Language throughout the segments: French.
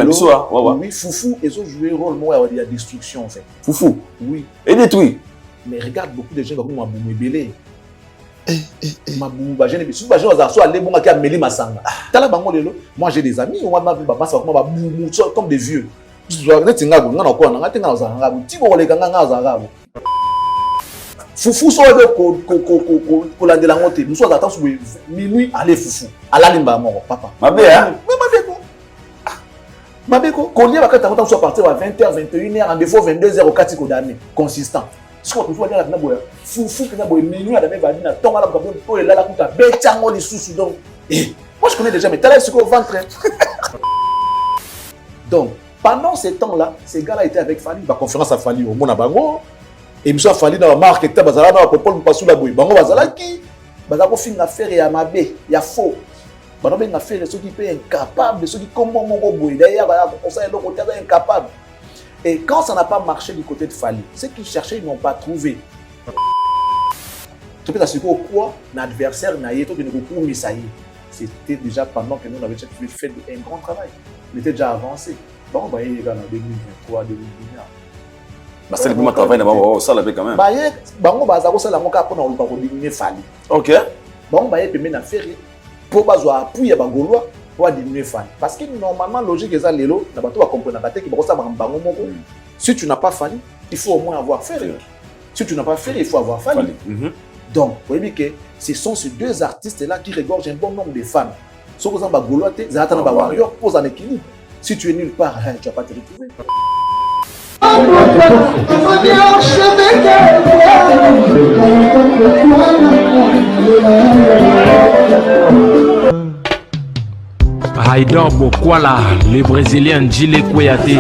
Oui, Foufou, ils ont joué un rôle, moi, il y a destruction, en fait. Foufou? Oui. Et détruit. Mais regarde beaucoup de gens comme Maboumou Ebele. Maboumou, si vous avez allé bon à Meli Masanga. Moi j'ai des amis, on va comme des vieux. Foufou soit de kolandela ngote, nous sommes attendus sur minuit aller Foufou. Ala limba moko papa. Mabé hein? Mabeko, Kolia va quand soit partir à 20h, 21h, rendez-vous 22h au Katiko d'année, consistant. Ce qu'on peut dire là, Foufou qui n'a pas minuit à la même vanille, tant à la cabine pour la couta, bétango les sous donc. Moi je connais déjà, mais t'as l'air sur le ventre. Donc, pendant ces temps-là, ces gars-là étaient avec Fali, la conférence à Fali au Monabango. Et monsieur Fali dans la marque, il bazala na popol pas sous la bouille. Bango bazala qui bazako fin affaire ya mabé, ya faux. Bango ben affaire ceux qui paient incapable, ceux qui comment mongo bouille. D'ailleurs, on sait le côté incapable. Et quand ça n'a pas marché du côté de Fali, ceux qui cherchaient ils n'ont pas trouvé. Tu peux t'assurer quoi l'adversaire n'a été de beaucoup mais ça y est. C'était déjà pendant que nous on avait fait un grand travail. Il était déjà avancé. Bon bah il est dans 2023, 2019. C'est le premier travail d'abord, ça l'avait quand même. Bango baza ko sala moka pona oluka ko diminuer Fali. OK. Bango ba yepeme na faire pour bazo appuyer ba Gaulois pour diminuer Fali. Parce que normalement logique eza lelo na bato ba comprendre ka te ki bokosa bango moko. Si tu n'as pas Fali, il faut au moins avoir Ferré. Si tu n'as pas Ferré, il faut avoir Fali. Donc, vous voyez que ce sont ces deux artistes là qui regorgent un bon nombre de fans. Si vous avez ba Gaulois te, za atana ba warrior pose en équilibre. Si tu es nulle part, tu vas pas te retrouver. Haïdor Bokwala, le Brésilien Djile Kouyaté.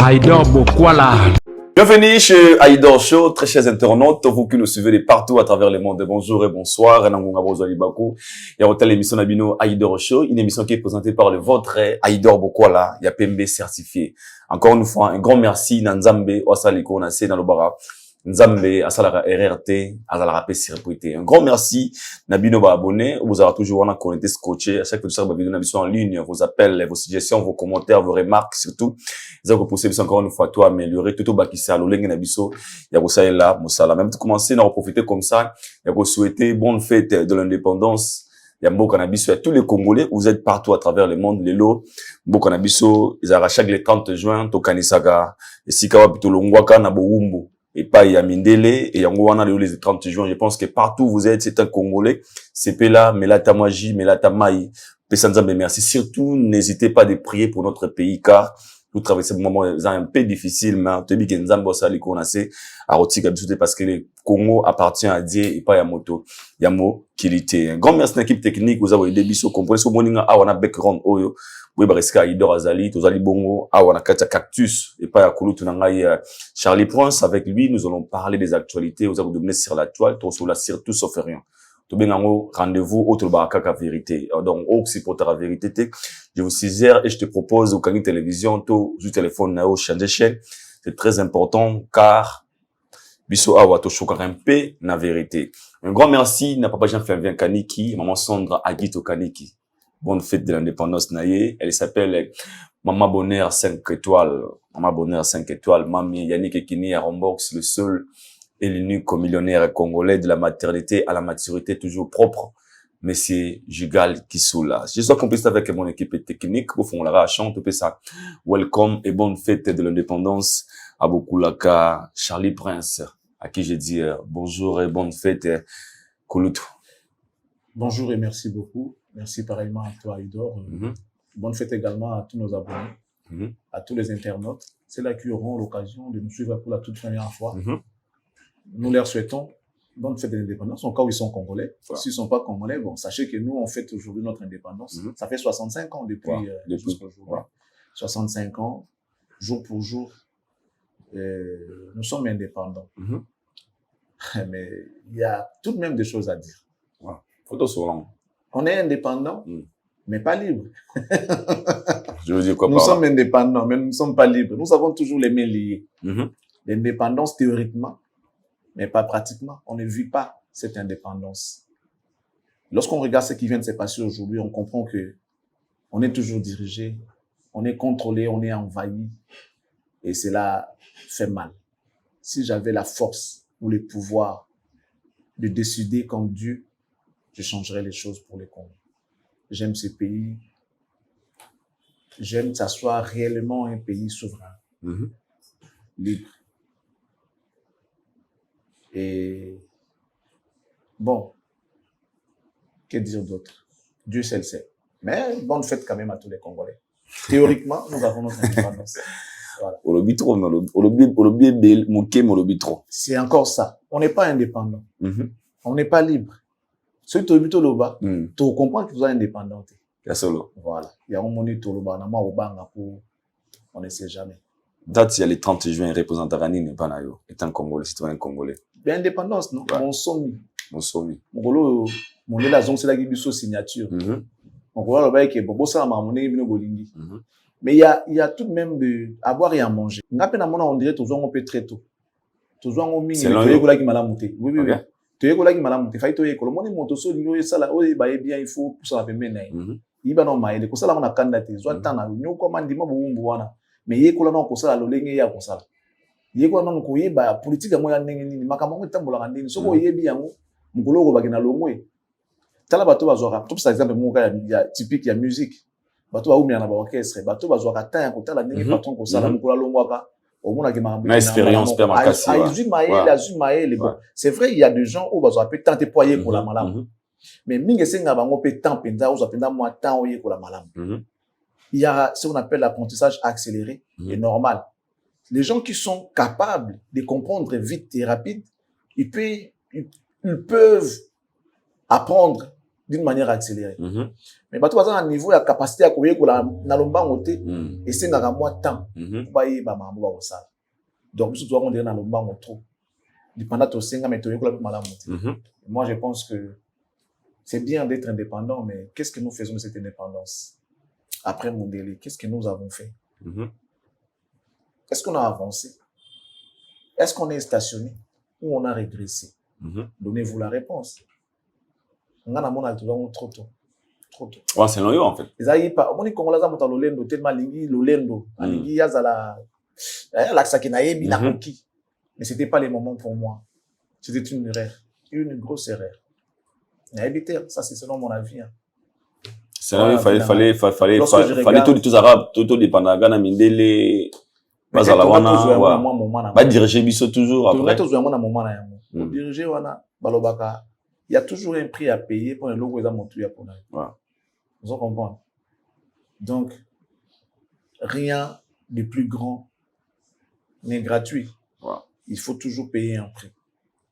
Haïdor Bokwala. Bienvenue chez Haïdor Show, très chers internautes, vous qui nous suivez de partout à travers le monde. Bonjour et bonsoir. Il y a l'émission Nabino Haïdor Show, une émission qui est présentée par le vôtre Haïdor Bokwala, il y a PMB certifié. Encore une fois, un grand merci Nanzambe, Osaliko, Nase, Nalobara, Nzambe, Asalara RRT, Asalara P-Circuité. Un grand merci Nabino abonné, vous aurez toujours un connecté scotché. À chaque fois que vous avez vidéo Nabino en ligne, vos appels, vos suggestions, vos commentaires, vos remarques, surtout. Vous avez possible encore une fois tout améliorer, tout au bas qui s'est alloué, Nabiso, il y a vous ça là, Moussala. Même commencer à en profiter comme ça, il y a vous souhaiter bonne fête de l'indépendance. Il y a beaucoup Nabiso, il y a tous les Congolais, vous êtes partout à travers le monde, les lots. Beaucoup Nabiso, ils arrachent chaque le 30 juin, Tokanisaga, et Sikawa, Pitolongwaka, Naboumbo. Et pas il y a Mindele et Yangoana les 30 juin. Je pense que partout où vous êtes, c'est un Congolais. C'est Pela, Melata Maji, Melata Maï. Pesanzambe, merci. Surtout, n'hésitez pas de prier pour notre pays car nous traversons des moments un peu difficiles, mais on te dit que Nzambo Sali qu'on a assez à Rotika parce que le Congo appartient à Dieu et pas à Moto. Yamo Kilité. Un grand merci à l'équipe technique. Vous avez des bisous. Comprenez ce moninga a wana background oyo. Oui, Bareska, Haïdor Azali, Tozali Bongo, Awana Katia Cactus, et pas Yakulu Tunangai, Charlie Prince. Avec lui, nous allons parler des actualités. Vous avez donné sur la toile, sur la cire, tout sauf rien. Tout bien, rendez-vous, autre baraka vérité. Donc, au supporter la vérité, je vous suggère et je te propose au Kani Télévision, tout, du téléphone, nao, changer chaîne. C'est très important, car, biso awa, to chokarimpe, na vérité. Un grand merci, n'a pas Jean-Flavien Kaniki, maman Sandra Agito Kaniki. Bonne fête de l'indépendance naïe. Elle s'appelle Maman Bonheur 5 étoiles. Maman Bonheur 5 étoiles. Mami Yannick Ekini à Rombox, le seul et l'unique millionnaire congolais de la maternité à la maturité toujours propre. Monsieur Jugal Kissoula. Je suis complice avec mon équipe technique. Au fond, la chante, tout ça. Welcome et bonne fête de l'indépendance à Bokulaka, Charlie Prince, à qui j'ai dit bonjour et bonne fête, Kouloutou. Bonjour et merci beaucoup. Merci pareillement à toi, Haïdor. Bonne fête également à tous nos abonnés, à tous les internautes. C'est là qui auront l'occasion de nous suivre pour la toute première fois. Nous leur souhaitons bonne fête de l'indépendance, au cas où ils sont congolais. Voilà. S'ils ne sont pas congolais, bon, sachez que nous, on fête aujourd'hui notre indépendance. Ça fait 65 ans depuis jusqu'aujourd'hui. Voilà. 65 ans, jour pour jour, nous sommes indépendants. Mais il y a tout de même des choses à dire. Voilà. Photo sur l'angle. On est indépendant, mais pas libre. Je veux dire quoi nous par là? sommes indépendants, mais nous ne sommes pas libres. Nous avons toujours les mains liées. L'indépendance théoriquement, mais pas pratiquement. On ne vit pas cette indépendance. Lorsqu'on regarde ce qui vient de se passer aujourd'hui, on comprend que on est toujours dirigé, on est contrôlé, on est envahi. Et cela fait mal. Si j'avais la force ou le pouvoir de décider comme Dieu, je changerais les choses pour les Congos. J'aime ce pays. J'aime que ça soit réellement un pays souverain, libre. Et bon, que dire d'autre? Dieu seul sait. Mais bonne fête quand même à tous les Congolais. Théoriquement, nous avons notre indépendance. Voilà. C'est encore ça. On n'est pas indépendant. On n'est pas libre. Ceux qui sont là-bas, tu comprends que vous êtes indépendant. Voilà. Il y a un moment où on ne sait jamais. Date, il y a le 30 juin, représentant Rani n'est pas là, étant Congolais, citoyen congolais. Bien, indépendance, non? Mon sommet. Mon sommet. Mon est la zone, c'est la qui signature. Mon golo, le bail qui est bon, ça m'a amené une bolingi. Mais il y a tout de même de avoir et à manger. On dirait toujours on peut très tôt. Toujours on mine. C'est l'un qui m'a la montée. Oui, oui, oui. Tu es là qui m'a la montée. Fait que le monde monte sur le ça là, bien il faut pour ça la peine. Il va non maïle. Comme ça là on a candidaté. Soit tant na nous comment dit moi wana. Mais il y a quoi là non comme ça le lenge ya comme ça. Il y a quoi non ko yeba politique moi ya ndenge nini makambo tambola ndenge soko yebi yango mukolo ko bagina longwe. Tala bato bazwaka tout par exemple mon cas ya typique ya musique. Bato ba umia na ba orchestre, bato bazwaka ta ya kotala ndenge patron ko sala mukolo longwaka. Une expérience permanente. C'est vrai, il y a des gens où ils peuvent tenter pour y aller pour la malam. Mais mingi senga bango peut tant penda ou penda moi tant y pour la malam. Il y a ce qu'on appelle l'apprentissage accéléré et normal. Les gens qui sont capables de comprendre vite et rapide, ils peuvent apprendre d'une manière accélérée. Mais bato baza na niveau ya capacité à koyer ko la na lombango te et senga ka moi temps ba yi ba mambo ba osala. Donc surtout on dirait na lombango trop. Dépendant to senga mais to yekola malamu te. Moi je pense que c'est bien d'être indépendant, mais qu'est-ce que nous faisons de cette indépendance? Après Mondele, qu'est-ce que nous avons fait? Est-ce qu'on a avancé? Est-ce qu'on est stationné? Ou on a régressé? Donnez-vous la réponse. On a mon alto trop tôt. Trop tôt. Ouais, c'est noyau en fait. Les aïe pas. On est comme là dans l'olendo tellement lingi l'olendo. Lingi yazala. La sakinaye bi la conquis. Mais c'était pas les moments pour moi. C'était une erreur, une grosse erreur. Ça c'est selon mon avis. C'est là il fallait tous arabes, tout dépendant Ghana Mindele. Bazala wana. Ba diriger biso toujours après. Toujours wana moment na yango. Diriger wana balobaka. Il y a toujours un prix à payer pour un logo et montuya pour nous. Vous comprenez? Donc, rien de plus grand n'est gratuit. Il faut toujours payer un prix.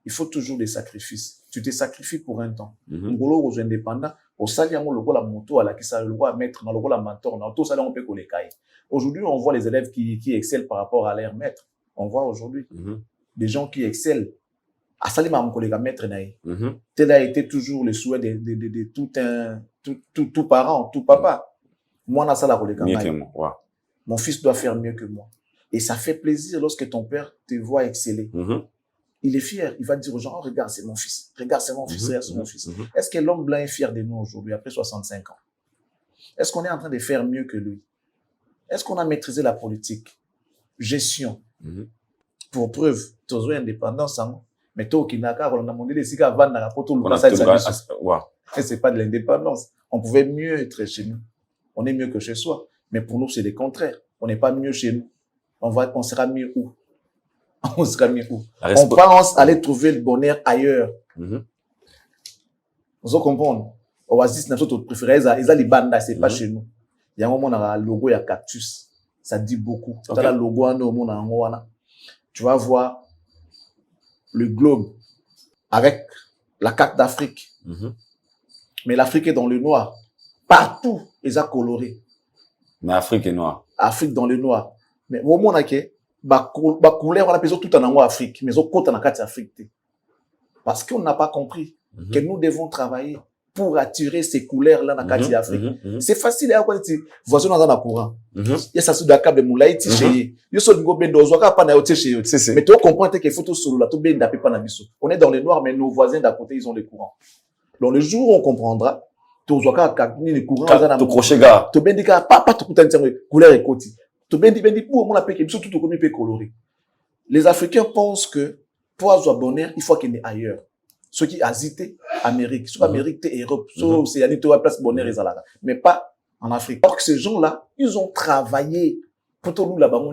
Il faut toujours des sacrifices. Tu te sacrifies pour un temps. Ngolo aux indépendants, au saliamo logo la moto à la qui ça le logo à mettre dans le logo la mentor, dans tout ça on peut coller caille. Aujourd'hui, on voit les élèves qui excellent par rapport à leur maître. On voit aujourd'hui des gens qui excellent. À Salima, mon collègue maître naï. Tel a été toujours le souhait de tout parent, tout papa. Moi, on a ça la collègue. Mon fils doit faire mieux que moi. Et ça fait plaisir lorsque ton père te voit exceller. Il est fier. Il va dire aux gens, oh, regarde, c'est mon fils. Regarde, c'est mon fils. Regarde, c'est mon fils. Est-ce que l'homme blanc est fier de nous aujourd'hui, après 65 ans? Est-ce qu'on est en train de faire mieux que lui? Est-ce qu'on a maîtrisé la politique? Gestion. Pour preuve, toujours indépendance, hein? Mais toi, qui n'a qu'à, on a demandé les cigares avant la poto, c'est pas de l'indépendance. On pouvait mieux être chez nous. On est mieux que chez soi. Mais pour nous, c'est le contraire. On n'est pas mieux chez nous. On sera mieux où? On sera mieux où? On pense aller trouver le bonheur ailleurs. Vous comprenez? Oasis, notre préféré, ils ont les bandes, c'est pas chez nous. Il y a un moment, on a un logo, il y a cactus. Ça dit beaucoup. Tu as le logo, tu vas voir le globe. avec la carte d'Afrique. Mais l'Afrique est dans le noir. Partout, ils ont coloré. Mais Afrique est noire. Afrique dans le noir. Mais au moment où ba couleur on a besoin tout en Afrique, mais au côté en carte Afrique. Parce qu'on n'a pas compris que nous devons travailler pour attirer ces couleurs-là dans la carte d'Afrique. C'est facile à quoi tu voisin dans le courant. Il y a ça sous d'accord de moulaï tiché. Il y a go bendo zoaka pas na yoté chez eux. Mais tu comprends que photo solo là tout benda pas na biso. On est dans le noir mais nos voisins d'à côté ils ont le courant. Donc le jour où on comprendra to zoaka ni le courant dans to crochet gars. To bendika pas tout kutantia couleur et côté. To bendi pour mon appel que tout comme peut coloré. Les Africains pensent que pour avoir bonheur, il faut qu'il ait ailleurs. Ceux qui hésitent, Amérique, soit Amérique, Europe, soit Océanie, tu as place bonheur et zalada. Mais pas en Afrique. Alors que ces gens-là, ils ont travaillé pour tout nous là-bas,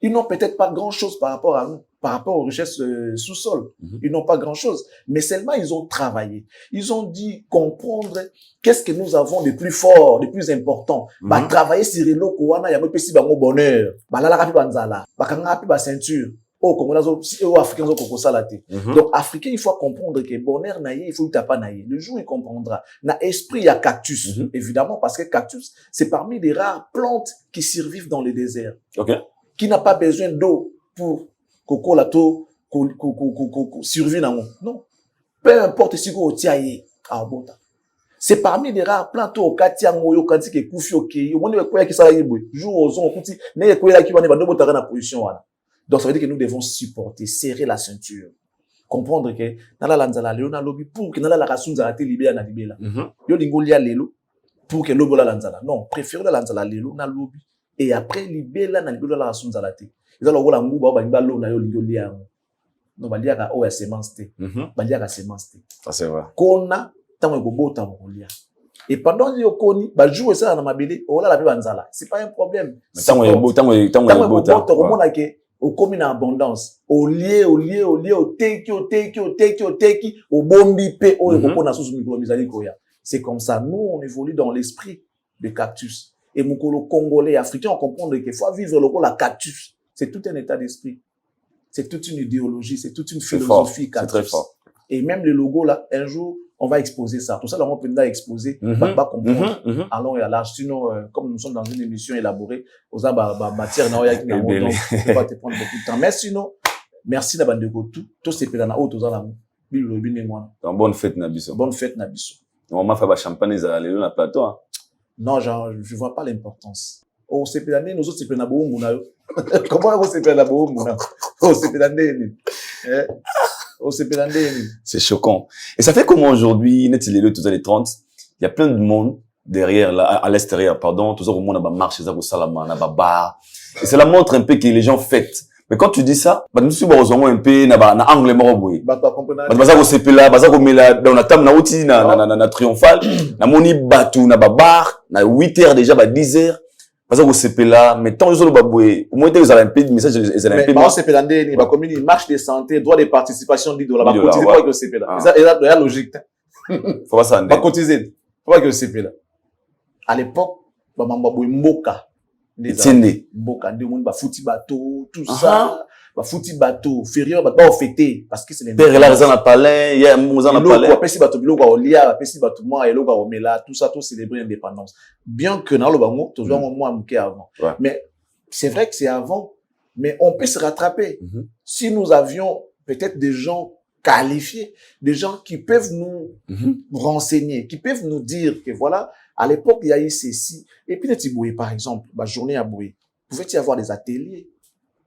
ils n'ont peut-être pas grand-chose par rapport à nous, par rapport aux richesses sous-sol. Ils n'ont pas grand-chose. Mais seulement, ils ont travaillé. Ils ont dit comprendre qu'est-ce que nous avons de plus fort, de plus important. Bah, travailler sur les locaux, il y a un peu si bon bonheur. Bah, là, la rapi banzala. Bah, quand on a pu ceinture. Oh, comme on a Africains, on salaté. Donc, Africains, il faut comprendre que bonheur naïe, il faut que pas naïe. Le jour, il comprendra. Na esprit, il y a cactus. Évidemment, parce que cactus, c'est parmi les rares plantes qui survivent dans les déserts. Qui n'a pas besoin d'eau pour coco lato, survivre dans non. Peu importe si vous tiaye, ah bon. C'est parmi les rares plantes au katiango, yo kanti ke kufi oké, yo moni ko ya ki sala yebwe. Jour aux on kuti, ne ko ya ki ba ne ba do botara na position wana. Donc, ça veut dire que nous devons supporter, serrer la ceinture. Comprendre que, nala lanzala lelo na lobby, pour que nala la rasunza ate libéa na libéla. Yo lingo lia lelo, pour que lobo la lanzala. Non, préfère la lanzala lelo na lobby. Et après, libéla na libéla la rasunza la te. Ils ont la ngouba, ba ngba lo na yo lingo lia. Non, ba lia ka o ya semence te. Ba lia ka semence te. Ça, c'est vrai. Kona, tango ego bota mo lia. Et pendant que koni, ba jouer ça na mabele, o la pe banzala. C'est pas un problème. Tango ego bota. Au commun en abondance, au lié, au teki, au bombi pe, c'est comme ça, nous, on évolue dans l'esprit de cactus. Et mon Congolais, Africains, on comprend qu'il faut vivre le rôle à cactus. C'est tout un état d'esprit. C'est toute une idéologie, c'est toute une philosophie cactus. C'est très fort. Et même le logo là, un jour, on va exposer ça. Tout ça, on peut exposer, pas comprendre. Allons et à large. Sinon, comme nous sommes dans une émission élaborée, aux matière, on va te prendre beaucoup de temps. Mais sinon, merci d'avoir tout ces pédana haut, tous en bonne fête, Nabiso. Bonne fête, Nabiso. On m'a fait champagne, ils allaient dans le plateau. Non, je vois pas l'importance. Oh, c'est pédané, nous autres, c'est pédana beau, comment on s'est pédana beau, oh, c'est pédané, c'est choquant. Et ça fait comment aujourd'hui, net les tous les 30, il y a plein de monde derrière, là, à l'extérieur, pardon, tout ça, au monde, à marché, ça, au salama, à bar. Et cela montre un peu que les gens fêtent. Mais quand tu dis ça, bah, nous sommes un peu, na angle maroboué. Bah, ça, au CP là, bah, ça, au là, dans la table, na outil, na triomphal, na moni batou, na bar, na 8h déjà, bah, 10h. Parce que au CP là, mais tant que baboué, au moins, ils ont un peu de message, ils ont un peu. Mais, au CP là, il va comme une marche de santé, droit de participation, dit, la cotiser, pas que au CP là. Et ça, la logique. Faut pas ça, va cotiser. Pas que au CP là. À l'époque, bah, baboué, mboka. Mboka, de monde, bah, fouti bateau, tout ça. Bah, fouti bateau, férieux, bah, pas fêter. Parce que c'est les père, là, ils en a parlé, il y a un mot, en a parlé. L'eau, pesi bateau, l'eau, au lia, pesi bateau, moi, et l'eau, au mela, tout ça, tout célébrer l'indépendance. Bien que, dans le bango, toujours, moi, mouké avant. Mais, c'est vrai que c'est avant, mais on peut se rattraper. Si nous avions peut-être des gens qualifiés, des gens qui peuvent nous renseigner, qui peuvent nous dire que voilà, à l'époque, il y a eu ceci. Et puis, les Boué, par exemple, bah, journée à Boué, pouvait-il y avoir des ateliers?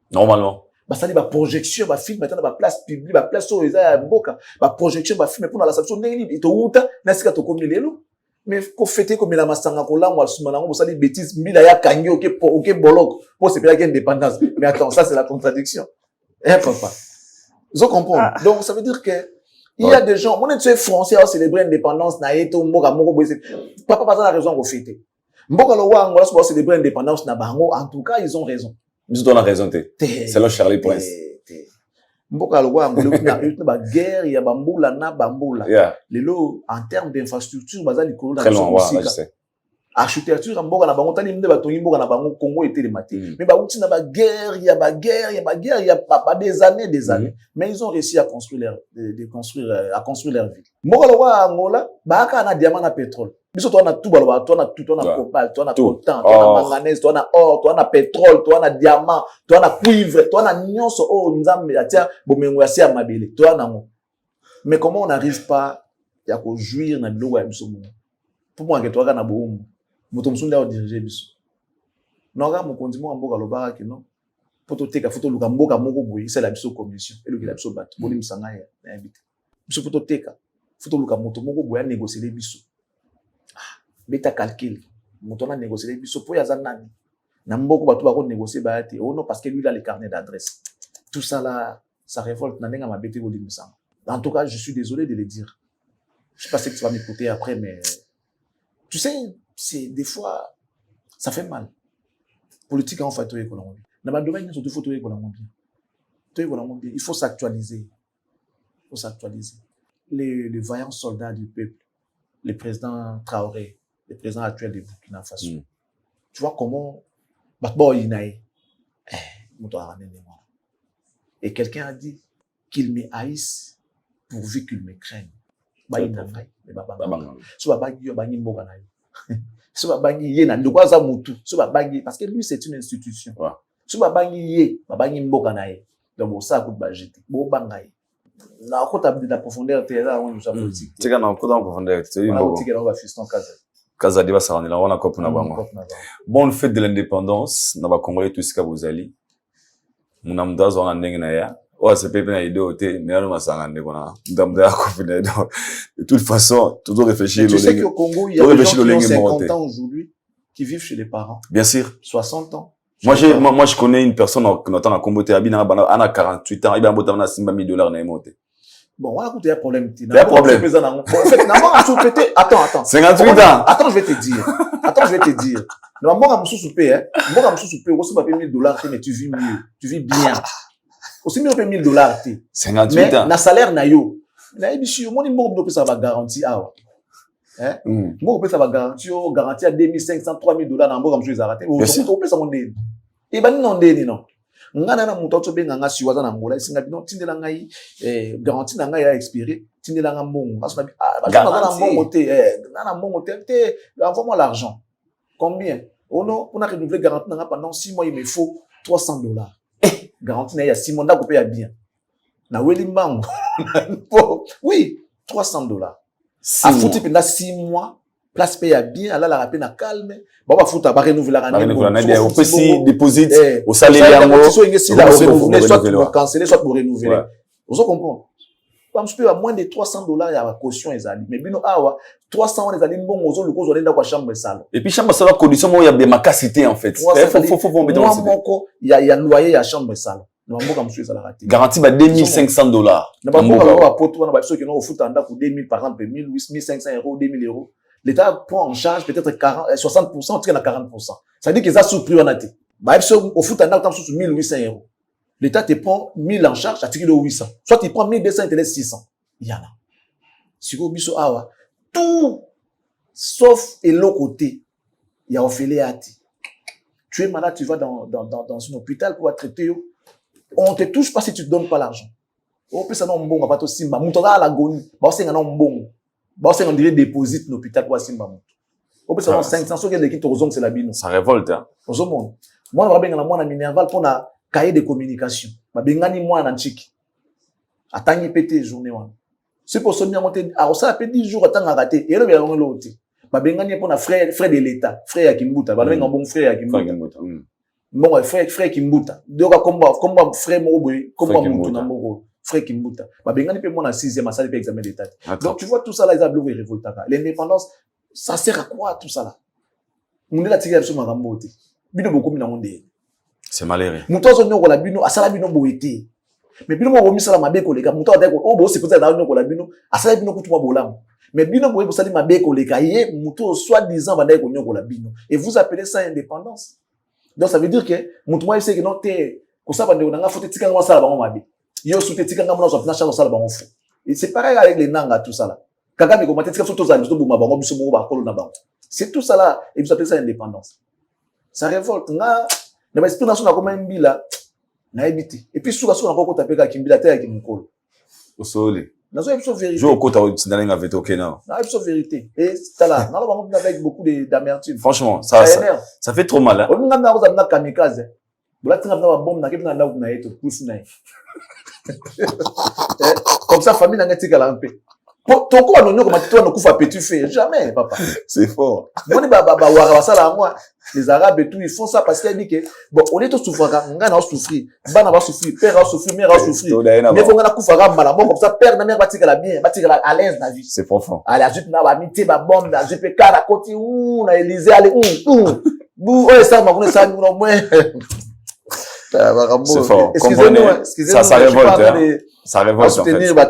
Normalement. Bah, ça dit, bah, projection, bah, film, maintenant, bah, place publique, bah, place sur les boca, bah, projection, bah, film, pour la section, et to outa, n'a pas comme les lots. Mais, qu'on fêter comme la masanga, qu'on l'a, on va ça dit bêtises, mila ya kangi, ok, bolok, pour se payer indépendance. Mais attends, ça, c'est la contradiction. Papa. Vous comprenez? Donc, ça veut dire que, il y a des gens, on est français à célébrer l'indépendance, naïto, mboka, papa, pas la raison pour fêter. Mboka, le wa, on va célébrer l'indépendance, na bango, en tout cas, ils ont raison. Nous on a raison, c'est là Charlie Prince. Mboka, le wa, on a guerre, il y a bamboula, na bamboula. Les lots, en termes d'infrastructure, bazali, très loin, ouais, je sais. architecture mboka na bango tali mde batongi mboka na bango Congo était les maté mais ba outi na ba guerre il y a pas des années mais ils ont réussi à construire à construire leur ville mboka lo wa Angola ba ka na diamant na pétrole biso to na tout baloba to na tout to na cobalt to na coltan to na manganèse to na or to na pétrole to na diamant to na cuivre to na nyonso o nzambe atia bomengo ya sia mabele to na ngo mais comment on n'arrive pas ya ko jouir na biloko ya biso mo pour moi que to ka na boum moto msunda o diriger biso noga mokonzi mo mboka lobaka ke non poto teka foto luka mboka moko boyi c'est la biso commission et le biso bat boli msanga ya invité biso foto teka foto luka moto moko boya négocier biso beta calcul moto na négocier biso po ya zanani na mboko batu ba ko négocier ba ate oh non parce que lui il a les carnets d'adresse tout ça là ça révolte na ndenga mabete boli msanga en tout cas je suis désolé de le dire je sais pas si tu vas m'écouter après mais tu sais c'est des fois ça fait mal politique en fait économique dans ma domaine surtout faut économique bien il faut s'actualiser les vaillants soldats du peuple le président Traoré le président actuel de Burkina Faso tu vois comment batbo inae et quelqu'un a dit qu'il me haïsse pourvu qu'il me craigne ba ina fay mais baba so baba yo ba nyimboka na yo so babangi ye na ndoko za mutu so babangi parce que lui c'est une institution so babangi ye babangi mboka na ye donc bon ça coûte budget bo bangai na kota de profondeur terrain on nous a politique tika na kota profondeur c'est une politique là on va fiston kaza diba ça on est là on a copé na bango bon le fait de l'indépendance na ba congolais tout ce que vous allez muna mdazo on ndenge na ya ouais c'est pepe na idée te mais on masanga ndeko na ndamda copé na de toute façon toujours réfléchir tu sais qu'au Congo il y a des gens qui ont 50 ans aujourd'hui qui vivent chez les parents bien sûr 60 ans moi je connais une personne qui entend à Combote Abina ana 48 ans il va botter na simba $1000 na emote bon voilà écoute il y a problème il y a problème en fait d'abord sous pété attends 58 ans attends je vais te dire non moi am sous soupé hein moi am sous soupé aussi pas $1000 mais tu vis mieux tu vis bien aussi mieux que $1000 58 ans na salaire na yo na ebishi moni mbo do pesa ba garantie awa hein mbo pesa ba garantie à $2500 $3000 na mbo comme je les arrêter o pesa mondeni e bani non ndeni non ngana na muto to benga nga siwaza na ngola singa bino tindela ngai garantie na ngai ya expiré tindela nga mbongo parce que na mbongo te na mbongo te envoie-moi l'argent combien oh non on a renouvelé garantie na nga pendant 6 mois il me faut $300 garantie na ya 6 mois ndako pe ya bien na weli mbango oui $300 a foutu pendant 6 mois place paye bien ala la rapé na calme ba fouta ba renouveler on peut si déposit au salaire yango soit renouveler soit pour canceller soit pour renouveler vous comprenez comme je peux à moins de $300 ya caution ezali mais bino awa 300 on ezali mbongo ozo luko zo lenda kwa chambre sala et puis chambre sala condition mo ya bien makasité en fait faut mettre dans moko ya loyer ya chambre sala na mboka msuye sala raté garantie ba $2500 na ba mboka ba poto na ba biso ke no ofuta nda ku 2000 par exemple 1500 €, 2000 €. L'État prend en charge peut-être 60%, tu as 40%. Ça veut dire qu'ils ont soupli en athée. Bah, au foot, on a sur 1800 €. L'État te prend 1000 en charge, à tirer de 800. Soit il prend 1200 et te laisse 600. Il y en a. Si vous avez awa, tout, sauf et l'autre côté, il y a Ophélie Ati. Tu es malade, tu vas dans un hôpital pour être traité. On te touche pas si tu ne donnes pas l'argent. On peut s'en bon, on va te simba. Moutonga à l'agonie. Bah, c'est un bon. Bah, c'est on dirait déposit l'hôpital pour simba. On peut s'en 500, ce qui est l'équipe aux hommes, c'est la bino. Ça révolte, hein. Aux hommes. Moi, on va bien la minerval pour na cahier de communication. Bah, bengani moi en antique. Attends, pété journée, c'est pour se monter. Alors, ça fait 10 jours, attends, à rater. Et là, il y a un autre. Bah, bengani pour na frère de l'État. Frère Kimbuta. Bah, un bon frère Kimbuta. Bon, frère Kimbuta. Donc, comme frère Moboy, comme Mobo. Frère Kimbuta. Bah, bengani pour moi, na 6e, à ça, il examen d'État. Donc, tu vois, tout ça là, ils ont bloqué révolta. L'indépendance, ça sert à quoi, tout ça là? Moun la tigre sur ma rambote. Bino beaucoup mina monde. C'est malheureux. Mutozo nyoko la bino, asala bino boete. Mais bino mo romi sala mabe koleka, mutozo deko, oh bo c'est peut-être là nyoko la bino, asala bino kutuma bolam. Mais bino boye bosali mabe koleka, ye muto soi-disant va deko nyoko la bino. Et vous appelez ça indépendance. Donc ça veut dire que muto moi sait que non te ko sa bande onanga fote tika ngwa sala bango mabe. Yo soute tika ngwa mona na sala bango fou. Et c'est pareil avec les nanga tout ça là. Kagame ko maté tika soto za biso buma bango biso mo ba kolo na bango. C'est tout ça là. Et vous appelez ça indépendance. Ça révolte. Nga, na ba esprit national comme mbila, na ebiti. Et puis souka souka encore taper ka kimbila terre avec mukolo. Au soleil. Nazo ebiso vérité. Je au côté dans la vérité, ok, non. Na ebiso vérité. Et c'est là. Na ba ngomba avec beaucoup d'amertume. Franchement, ça fait trop mal, hein. On nga na ko na kamikaze. Bula tinga na ba bombe na kebi na ndako na yeto pusi na. Comme ça famille na ngati kala mpe. Ton quoi non comme toi no kufa petit fait jamais papa. C'est fort. Moi wara basala moi les arabes et tout ils font ça parce qu'ils disent que bon on est tous souffrant nga na souffrir bana va souffrir père va souffrir mère va souffrir mais faut nga na kufa mala bon comme ça père na mère va tikala bien va tikala à l'aise na vie. C'est profond. Allez ajoute na ba mité ba bombe na JPK na côté ou na Élysée allez bou ça m'a connait ça non moins. C'est fort. Excusez-nous ça révolte, hein. Ça révolte, en fait. Soutenir le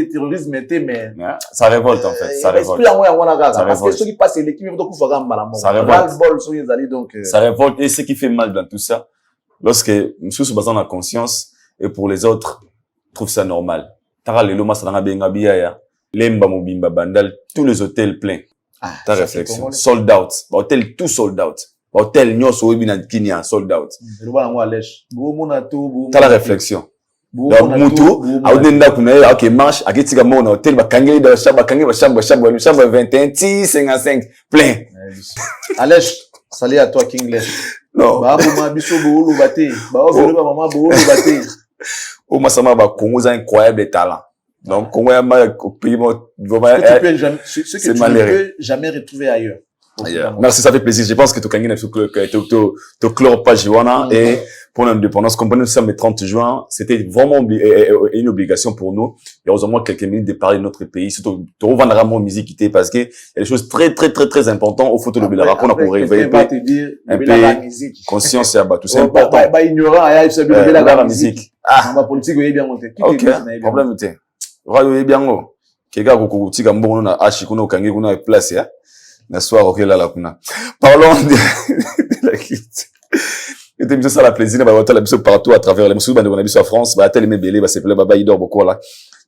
terrorisme, mais. Ça révolte, en fait. Ça révolte. Parce que ceux qui passent l'équipe, ils doivent faire un ça révolte. Ça révolte. Et ce qui fait mal dans tout ça, lorsque monsieur se basant dans la conscience, et pour les autres, trouve ça normal. Tara le loma salanga benga biya, lemba mobimba bandal, tous les hôtels pleins. Ta réflexion. Sold out. Hôtel tout sold out. Hôtel nyos obi na Kenya sold out. Ta la réflexion. Mutu, audenda kuna ok marche, akitika mona hôtel bakangeli da chambre 21 55 plein. Allège, salut à toi Kinglish. Non. Ba boma biso boulu baté, ba ovelo ba maman boulu baté. Au masama ba Congo a incroyable talent. Donc Congo a au pays ce que tu ne peux jamais retrouver ailleurs. Merci, ça fait plaisir. Je pense que tu gagnes te clore pas Joana et pour l'indépendance, comme nous sommes le 30 juin, c'était vraiment une obligation pour nous. Et heureusement quelques minutes de parler de notre pays, surtout de revendre la musique parce que il y a des choses très importantes au photo de la raconte pour réveiller un peu conscience et tout c'est important. Bah ignorant la musique. Ma politique est bien montée. OK, problème était. Radio est bien haut. Kega ko tika mbongo na ashi kuna ukangi kuna place ya. Na soir ok là kuna. Parlons de la quitte. Et t'aimes ça la plaisir ba hôtel biso partout à travers les musu ba de biso à France ba tel belé ba c'est plein baba il dort beaucoup là.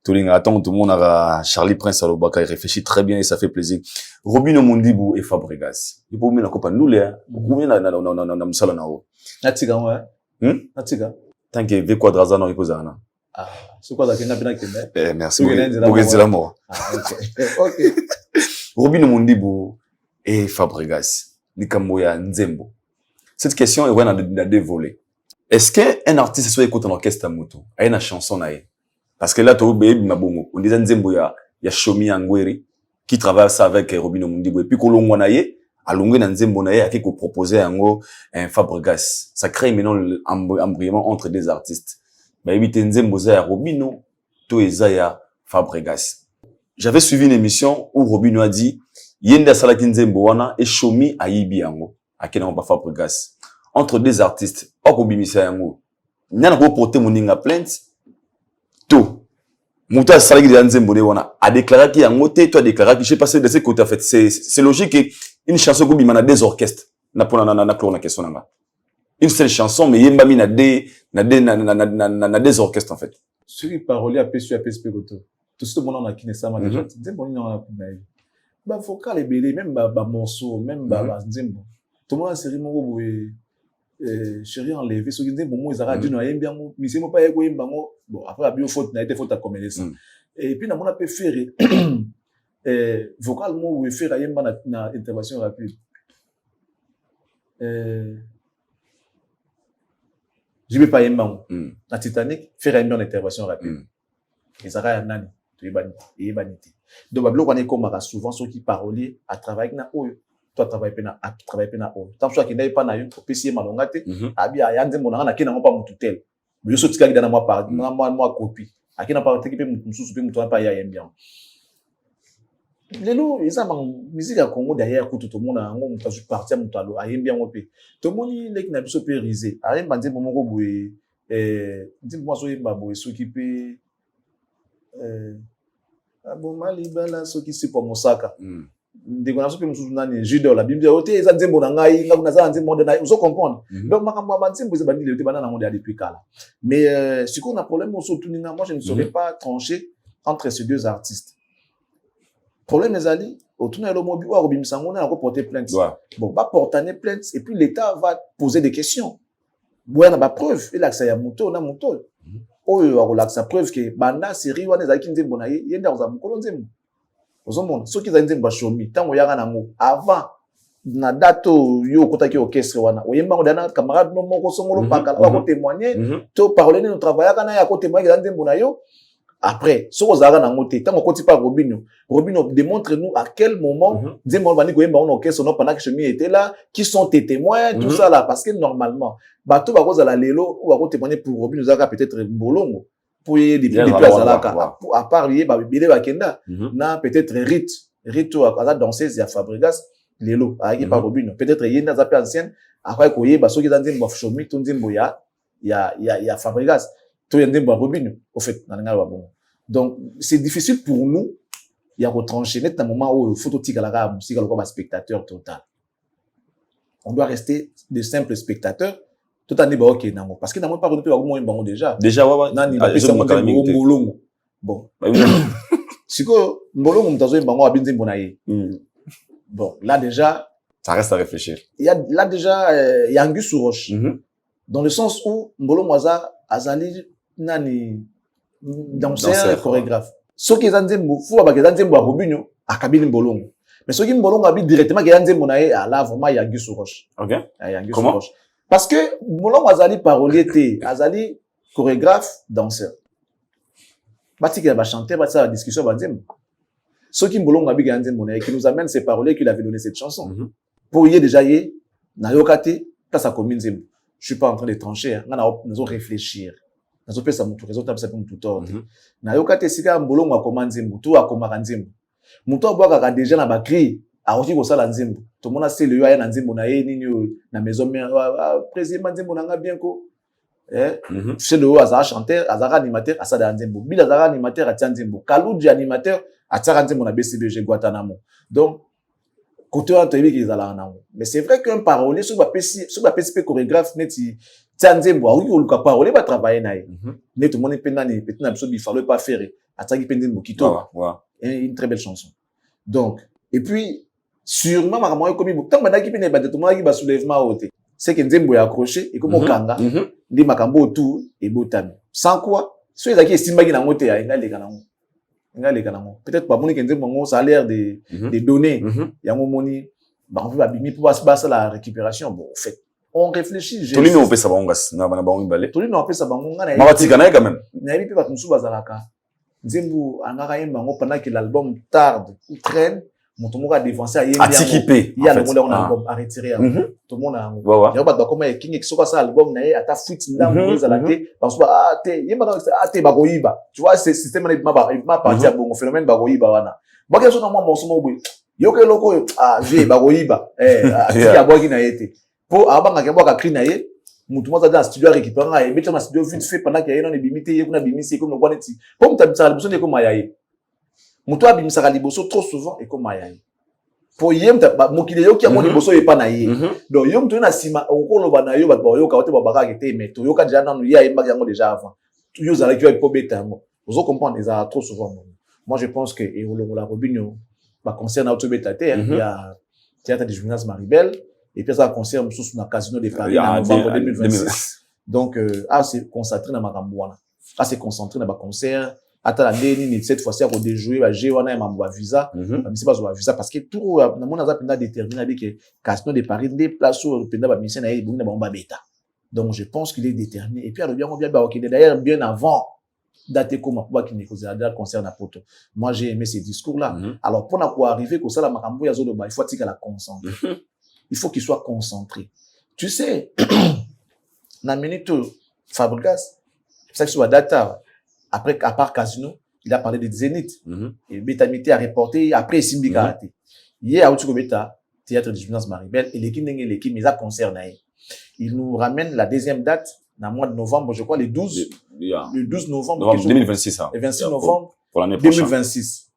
Tout le monde a Charlie Prince Alobaka il réfléchit très bien et ça fait plaisir. Robino Mondibu et Fabregas. Il faut mettre la coupe à nous là. Combien na musala na o. Natika ouais. Natika. Tant que V quadraza non ikoza na. Ah, c'est quoi ça qui n'a pas de merci beaucoup. OK. Robino Mondibu et Fabregas, Nikambo ya Nzembo. Cette question est vraiment dans deux volets. Est-ce qu'un artiste soit écouté en orchestre Mutu a une chanson naïe? Parce que là, tu as on dit Nzembo ya Shomi Angweri qui travaille ça avec Robino Mondibu et puis Kolongo naïe à longue dans Nzembo naïe a qui proposé un Fabregas. Ça crée maintenant l'embrayement entre des artistes. Mais éviter Nzembo ya Robino, to ya Fabregas. J'avais suivi une émission où Robino a dit Yenda Salaki Nzembo wana et Shomi ayibi yango akena ba Fabregas entre deux artistes okobimisa yango nyana ko porter moninga plainte to muta Salaki Nzembo ne wana a déclaré qu'il yango te toi déclaré que je sais pas de ce côté en fait c'est logique que une chanson ko bimana des orchestres na pona na clore na question nga une seule chanson mais yemba mi na des orchestres en fait celui parolier a PSP goto tout ce monde na kinesa ma déjà Nzembo ni na ba vocal et belé même ba morceau même ba Nzembo tout le monde série mon boue chéri enlevé ce qui Nzembo mo ezara dino ayembi yango mi semo pa yeko yemba ngo bon après la bio faute na été faute à commettre ça et puis na mona peut faire vocal mo ou faire yemba na intervention rapide je vais pas yemba ngo na Titanic faire yemba en intervention rapide ezara ya nani to yebaniti. Donc, bablo qu'on est comme souvent ceux qui parolier à travailler na oyo, toi travailler pena oyo. Tant soit qu'il n'ait pas na yo, PC malongate, abi ayanze mona na kina pas mututel. Mais yo sotika ki dana moi par moi copie. Akina pas tekipe mususu pe mutu pas ya yembia. Lelo eza ma musique à Congo derrière ko tout le monde ngo mutu partir mutu alo ayembia ngo pe. To moni lek na biso pe risé. Ayemba nzembo moko boye nzembo moi so yemba boye soki pe abomali bala soki si pour mosaka ndeko na sopi mususu nani judo la bimbi ote eza nzembo na ngai nga kuna za nzembo na vous comprendre donc makambo ba nzembo eza bandile ote bana na monde ya depuis kala mais si qu'on a problème au surtout moi je ne saurais pas trancher entre ces deux artistes problème ezali autour de l'homme, on a porté plainte. Ouais. Bon, va porter plainte et puis l'État va poser des questions. Bon, on a preuve. Il a que ça y a moto, on a moto. Oh, il a que ça preuve que banda série on est qui bon il y a dans un colon zem. Aux monde, ceux qui ont dit bachomi, tant on y a un avant na dato yo kota ki orchestre wana. Oyemba on dana camarade no moko songolo pakala va témoigner, to parler no travailler kana ya ko témoigner dans zem bona yo. Après, ce qu'on a dans notre temps, on continue par Robinho. Robinho démontre-nous à quel moment, on va dire que on orchestre pendant que Chemi était là, qui sont tes témoins, tout ça là, parce que normalement, bateau va cause à la lelo ou va témoigner pour Robinho Zaka peut-être Mbolongo, pour y des places à la à part y Bile Bakenda, na peut-être Rito à danseuse ya Fabregas, lelo, à par Robinho, peut-être y na zape ancienne, après koye baso qui dans un Chemi, tout nzimbo ya Fabregas. Au fait, donc, c'est difficile pour nous, il y a retranché net un moment où il faut tout la musique comme spectateur total. On doit rester de simples spectateurs, tout en étant ok, parce que n'a pas redouté au déjà. Déjà, ouais. Bon. Si que, Mbolongo, bon, là déjà. Ça reste à réfléchir. Là déjà, il y a Angus sous roche. Dans le sens où Mbolongo Azali, nani danseur chorégraphe ceux qui ont nzembo faut ba nzembo a Robinho a kabili Mbolongo mais ceux qui Mbolongo abi directement ki nzembo na ye ala vraiment ya Gus Roche. OK. Ya Gus Roche parce que Mbolongo azali parolier te azali chorégraphe danseur bati ki ba chanter ba ça discussion ba nzembo ceux qui Mbolongo abi ki nzembo na ye qui nous amène ces paroliers qui l'avait donné cette chanson pour y déjà y na yokate ta sa commune nzembo. Je suis pas en train de trancher hein. Nous allons réfléchir. Nous allons faire ça résultat ça pour tout ordre. Na yokate sika Mbolongo akoma nzembo, tout akoma nzembo. Muto abwaka déjà na bakri, a oki ko sala nzembo. To mona c'est le yo ya nzembo na ye nini na maison mère président nzembo na nga bien ko. C'est le azara chanteur, azara animateur, asada nzembo. Bila azara animateur atia nzembo. Kaludi animateur atia nzembo na BCBG Guantanamo. Donc côté antébi qui zala na. Mais c'est vrai qu'un parolier sur ba PCP chorégraphe neti Tianzembo, oui, on le parole, va travailler naï. Mais tout le monde est pénani, peut-être il fallait pas faire. Attaquer Pendembo qui tombe. Une très belle chanson. Donc, et puis, sûrement, ma maman, comme il tant que qui pénèbre, tout le monde qui va soulèvement au thé. C'est que Nzembo est accroché, et comme au kanga, dit makambo autour, et botami. Sans quoi, ceux qui estiment qu'il y a un moté, il y a les canons. Peut-être pas, mon Nzembo, ça a l'air des données. Il y a un moment, on veut abîmer pour passer la récupération. Bon, en fait. On réfléchit. Tout le monde peut savoir on Tout le monde peut savoir on quand même. Naïbi peut pas tout bazalaka. Nzembo anaka yembango pendant que l'album tarde ou traîne, mon tout le monde a dévancé à yembi. Il y a le monde on album à retirer. Tout le monde a. Il y a pas de comment King Exo ça album naé ata fuite là vous allez parce que yemba te bagoyiba. Tu vois c'est système ma partie à bon phénomène bagoyiba wana. Boka so na moi mon somo boy. Yoke loko j'ai bagoyiba. Si ya boki na été. Pour abanga kembo ka clean naye mutu moza dans studio récupérer et mettre dans studio vite fait pendant qu'il y a une bimité yekuna bimisi comme ngwana ti pour mutabisa liboso ne comme yaye mutu abimisa liboso trop souvent et comme yaye pour yem mokile yoki amoni liboso e pa na ye donc yom to na sima okoloba na yo ba yoka ote babaka kete mais to yoka déjà nanu ya yemba yango déjà avant tout yo zala ki va pobeta yango vous comprenez ils a trop souvent moi je pense que et la Robinho ba concerne autobeta te il y a théâtre de Gymnase Maribel. Et puis ça concert sous na casino de Paris en novembre 2026. Donc c'est concentré dans Makambouana. C'est concentré dans ba concert. Ata la nini cette fois-ci à déjouer ba Jewana mamba visa. Mais c'est pas sur visa parce que tout na mona za penda déterminé avec casino de Paris des places sur penda ba mission na ebunga ba beta. Donc je pense qu'il est déterminé et puis alors bien ba OK d'ailleurs bien avant date comme pour qui ne causait la concert na poto. Moi j'ai aimé ces discours là. Alors pour na quoi arriver que ça la Makambo ya zodo ba il faut tika la concentre. Il faut qu'il soit concentré. Tu sais, dans la minute Fabregas, c'est ça que sur la data, après, à part Casino, il a parlé de Zénith. Et Betamité a reporté, après Simbi Karaté. Hier, à Outsuko-Beta, théâtre de Gymnase Maribel, et l'équipe mais ça concerne. Il nous ramène la deuxième date, dans le mois de novembre, je crois, le 12 novembre. 2026, Le 26 novembre. Pour l'année prochaine. 2026.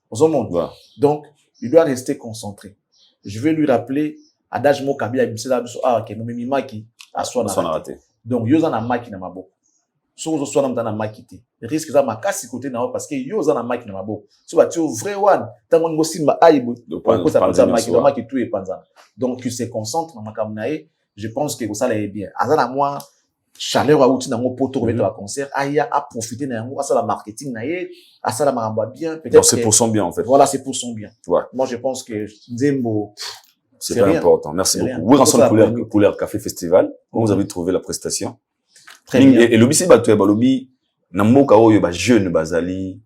Au monde. Donc, il doit rester concentré. Je vais lui rappeler, adage mo kabila bisela biso que mon mimaki aswa na raté. Donc yoza na maki na maboko. so zo so na mtana makité risque za makasi côté na parce que yo za na maki na maboko so ba tu vrai one tango ngo simba aibo ko ça pensa maki tout et panza donc tu se concentres na makamnae je pense que ça est bien azana moi chaleur outi na ngo poto remettre à concert aya a profiter na ngo ça la marketing na ye à ça la maramba bien peut-être c'est pour son bien en fait voilà c'est pour son bien ouais. Moi je pense que Nzembo c'est très important merci beaucoup Wilranson Couleur Café Festival comment vous avez trouvé la prestation très bien et lobby c'est bato ba lobby na mboka oyo ba jeune bazali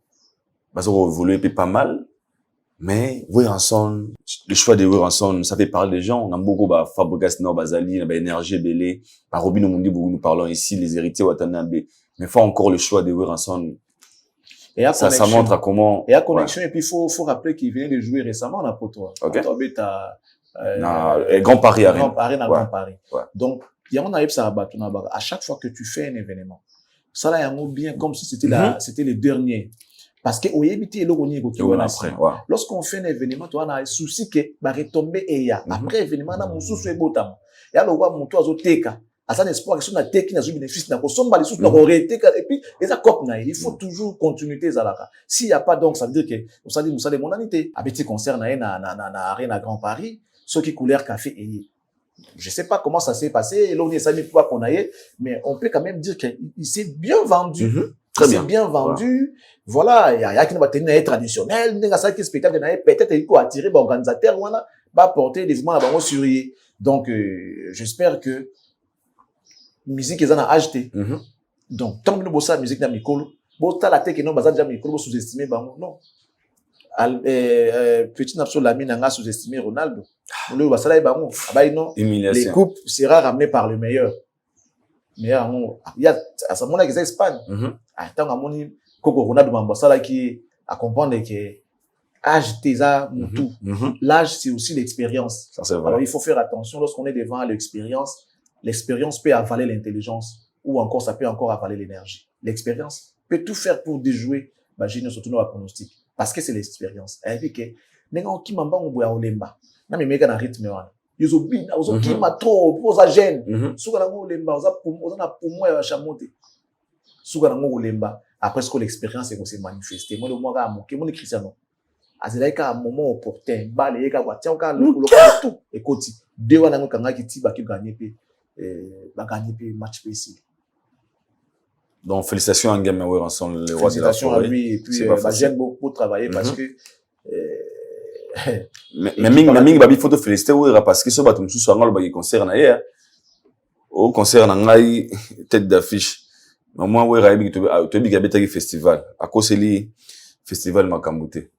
bazo évoluer pas mal mais Wilranson le choix de Wilranson ça fait parler des gens na mboko ba Fabregas no bazali na ba énergie belé ba Robino Mundi nous parlons ici les héritiers Watanabe mais faut encore le choix de Wilranson et ça montre à comment et à connexion ouais. Et puis faut rappeler qu'il venait de jouer récemment na poto okay. Grand Paris Arena ouais. Grand Paris ouais. Donc il y a on arrive ça à chaque fois que tu fais un événement ça là y a un bien comme si c'était c'était le dernier parce que oyebiti elokoni après ouais. Lorsqu'on fait un événement tu as un souci que va retomber et ya après événement na mususu ebotama ya lo wa mutu azoteka asa espoir que sur na teki na zo bénéfice na ko somba les sous na reteka et puis les accords na il faut toujours continuité zalaka s'il y a pas donc ça veut dire que on s'est dit nous ça de mondanité abeti concert na Arena Grand Paris ceux qui Couleur Café et je sais pas comment ça s'est passé, l'on est pas qu'on aille, mais on peut quand même dire qu'il s'est bien vendu. Très bien vendu. Voilà, il y a qui n'a pas tenu traditionnel, n'a ça qui spectacle n'a peut-être il faut attirer l'organisateur voilà, va porter des mouvements là-bas sur. Donc j'espère que musique ils en a acheté. Donc tant que nous bossons musique na mikolo, bossa la tête que non baza déjà mikolo sous-estimer bango non. Petit napso Lamine a sous-estimé Ronaldo. Le basala bango, non. Les coupes sera ramené par le meilleur. Meilleur il y a à ce moment-là que Espagne. Attends à mon Coco Ronaldo Mambasala qui à comprendre que âge tesa tout. L'âge c'est aussi l'expérience. Alors il faut faire attention lorsqu'on est devant l'expérience. L'expérience peut avaler l'intelligence ou encore ça peut encore avaler l'énergie. L'expérience peut tout faire pour déjouer génie surtout dans la pronostic parce que c'est l'expérience. Elle dit que nenga ki mamba ngoboya olemba na mimeka na rythme wana yozo bina ozo kima trop poza gêne suka na olemba oza na poumon ya chamote suka na olemba après ce que l'expérience est se manifester moi le moi ga moke mon Cristiano azelaika un moment opportun bale yeka kwa tia ka lo tout et koti de wana ngo kanga kiti ba ki gagner pe match PC. Donc, félicitations à Ngame ensemble, les rois de la félicitations à lui, et puis, j'aime beaucoup travailler parce que, mais babi faut te féliciter, oui, parce que ce bateau, tout soit le concert na au concert na tête d'affiche. Mais moi, oui, Raïbi, tu as festival. À cause de festival Makambouté.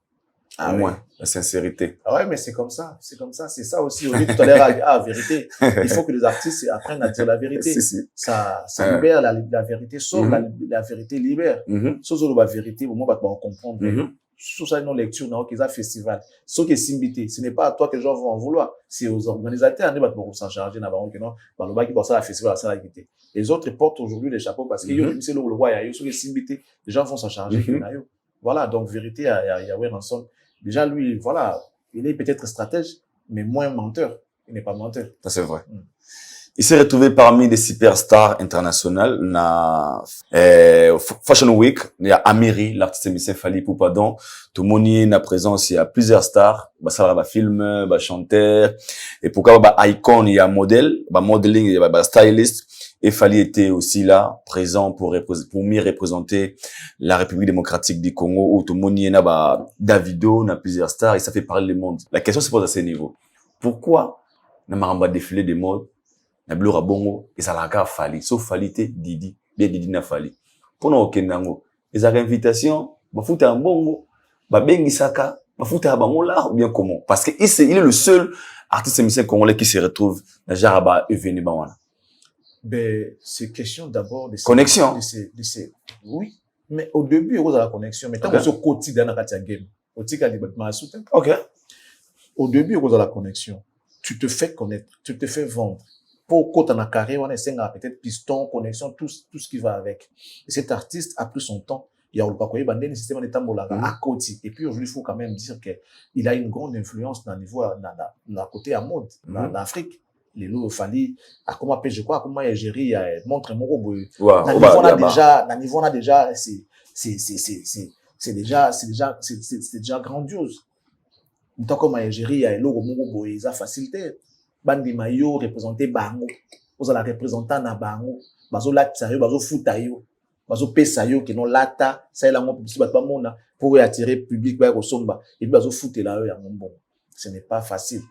Au moins, la sincérité. Ah ouais, mais c'est comme ça, c'est ça aussi. Au lieu de tout à l'heure, vérité. Il faut que les artistes apprennent à dire la vérité. Ça libère la vérité, sauf la vérité libère. Sauf la vérité, au moins, on va comprendre. Sous ça, une lecture, non, qu'ils ont festival. Ce qui est simbité, ce n'est pas à toi que les gens vont en vouloir. C'est aux organisateurs, ils vont s'en charger, dans le bas qui pense à la festival, à la vérité. Les autres portent aujourd'hui les chapeaux parce que c'est le roi, il y a ce qui est simbité. Les gens vont s'en charger. Voilà, donc, vérité, il y a Wilranson. Déjà, lui, voilà, il est peut-être stratège, mais moins menteur. Il n'est pas menteur. Ça, c'est vrai. Il s'est retrouvé parmi des superstars internationales. Na Fashion Week, il y a Amiri, l'artiste musicien Fally Ipupa. Donc, tout le monde est na présence. Il y a plusieurs stars. Bah, ça va film, bah, chanteur. Et pourquoi, bah, icon, il y a modèle, bah, modeling, il y a, bah, stylist. Et Fally était aussi là, présent pour mieux représenter la République démocratique du Congo, où tout le monde y a, bah, Davido, on a plusieurs stars, et ça fait parler le monde. La question se pose à ce niveau. Pourquoi, n'a pas défilé des modes, n'a bleu bongo, et ça l'a qu'à Fally. Sauf Fally, t'es Didi, bien Didi n'a Fally. Pour nous, aucun nango. Les invitations, bah, foutre un bongo, bah, bengi saka, bah, foutre un bongo là, ou bien comment? Parce que il est le seul artiste musicien congolais qui se retrouve dans Jaraba événement. Ben, c'est question d'abord de connexion. Oui. Mais au début, il y a la connexion. Mais tant que c'est quotidien dans la game, au début, il y a la connexion. Tu te fais connaître, tu te fais vendre. Pour côté dans la carrière, on essaie peut-être piston, connexion, tout ce qui va avec. Et cet artiste a pris son temps. Il y a le système à côté. Et puis aujourd'hui, il faut quand même dire qu'il a une grande influence dans le niveau, dans côté à mode, dans l'Afrique. les lots fallait à comment je crois comment gérer montre mon robot na niveau on a déjà c'est déjà grandiose tant comment gérer les lots mon robot ça facilité bandi mayo représenter bango vous allez représenter na bango bazo lata yo bazo futa yo bazo pesa yo que non lata ça la mo publicité ba mona pour attirer public ba ko somba et puis bazo futer là yo ya bon ce n'est pas facile.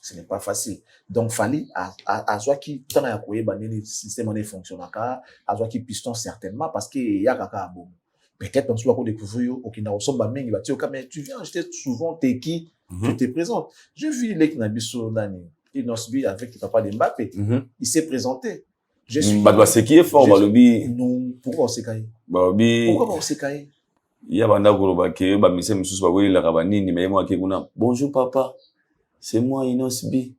Ce n'est pas facile. Donc, fallait à soit qui tant à quoi le système ne fonctionne pas, à soit qui piston certainement parce que y a kaka bon. Peut-être on soit qu'on découvrir au qui n'a ressemble mais il va dire mais tu viens acheter souvent t'es qui tu te présentes. Je vis les Knabiso nani Inosbi avec papa de Mbappé. Il s'est présenté. Je suis Badwa c'est qui est fort balobi. Non, pourquoi on s'est caillé? Balobi. Pourquoi on s'est caillé? Il y a banda goloba ke ba mise mususu ba weli la rabanini mais moi ke kuna bonjour papa. C'est moi Inosbi.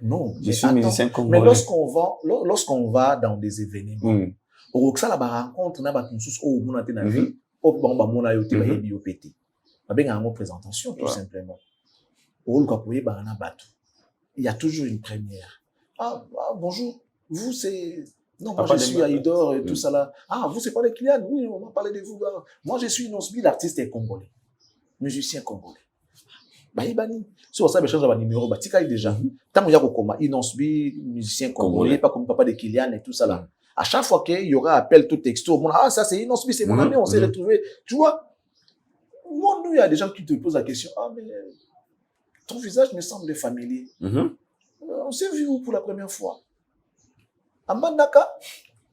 Non, je suis musicien congolais. Mais lorsqu'on va dans des événements, au ça la rencontre na ba mususu o mona te na vie, o ba mona yo te ba yebi yo pété. Ba benga ngo présentation tout simplement. O luka poye ba na bato. Il y a toujours une première. Ah bonjour, vous c'est non, moi je suis Aïdor et tout ça là. Ah, vous c'est pas les clients? Oui, on m'a parlé de vous. Moi je suis Inosbi, l'artiste est congolais. Musicien congolais. Bah ibani. Si on sait changer numéro, bah tika déjà. Tant qu'il y a comment Inosbi, musicien congolais, pas comme papa de Kylian et tout ça là. À chaque fois qu'il y aura appel tout texto, ah ça c'est Inosbi, c'est mon ami, on s'est retrouvé. Tu vois? Moi, nous il y a des gens qui te posent la question. Ah mais ton visage me semble familier. On s'est vu où pour la première fois? À Mbandaka,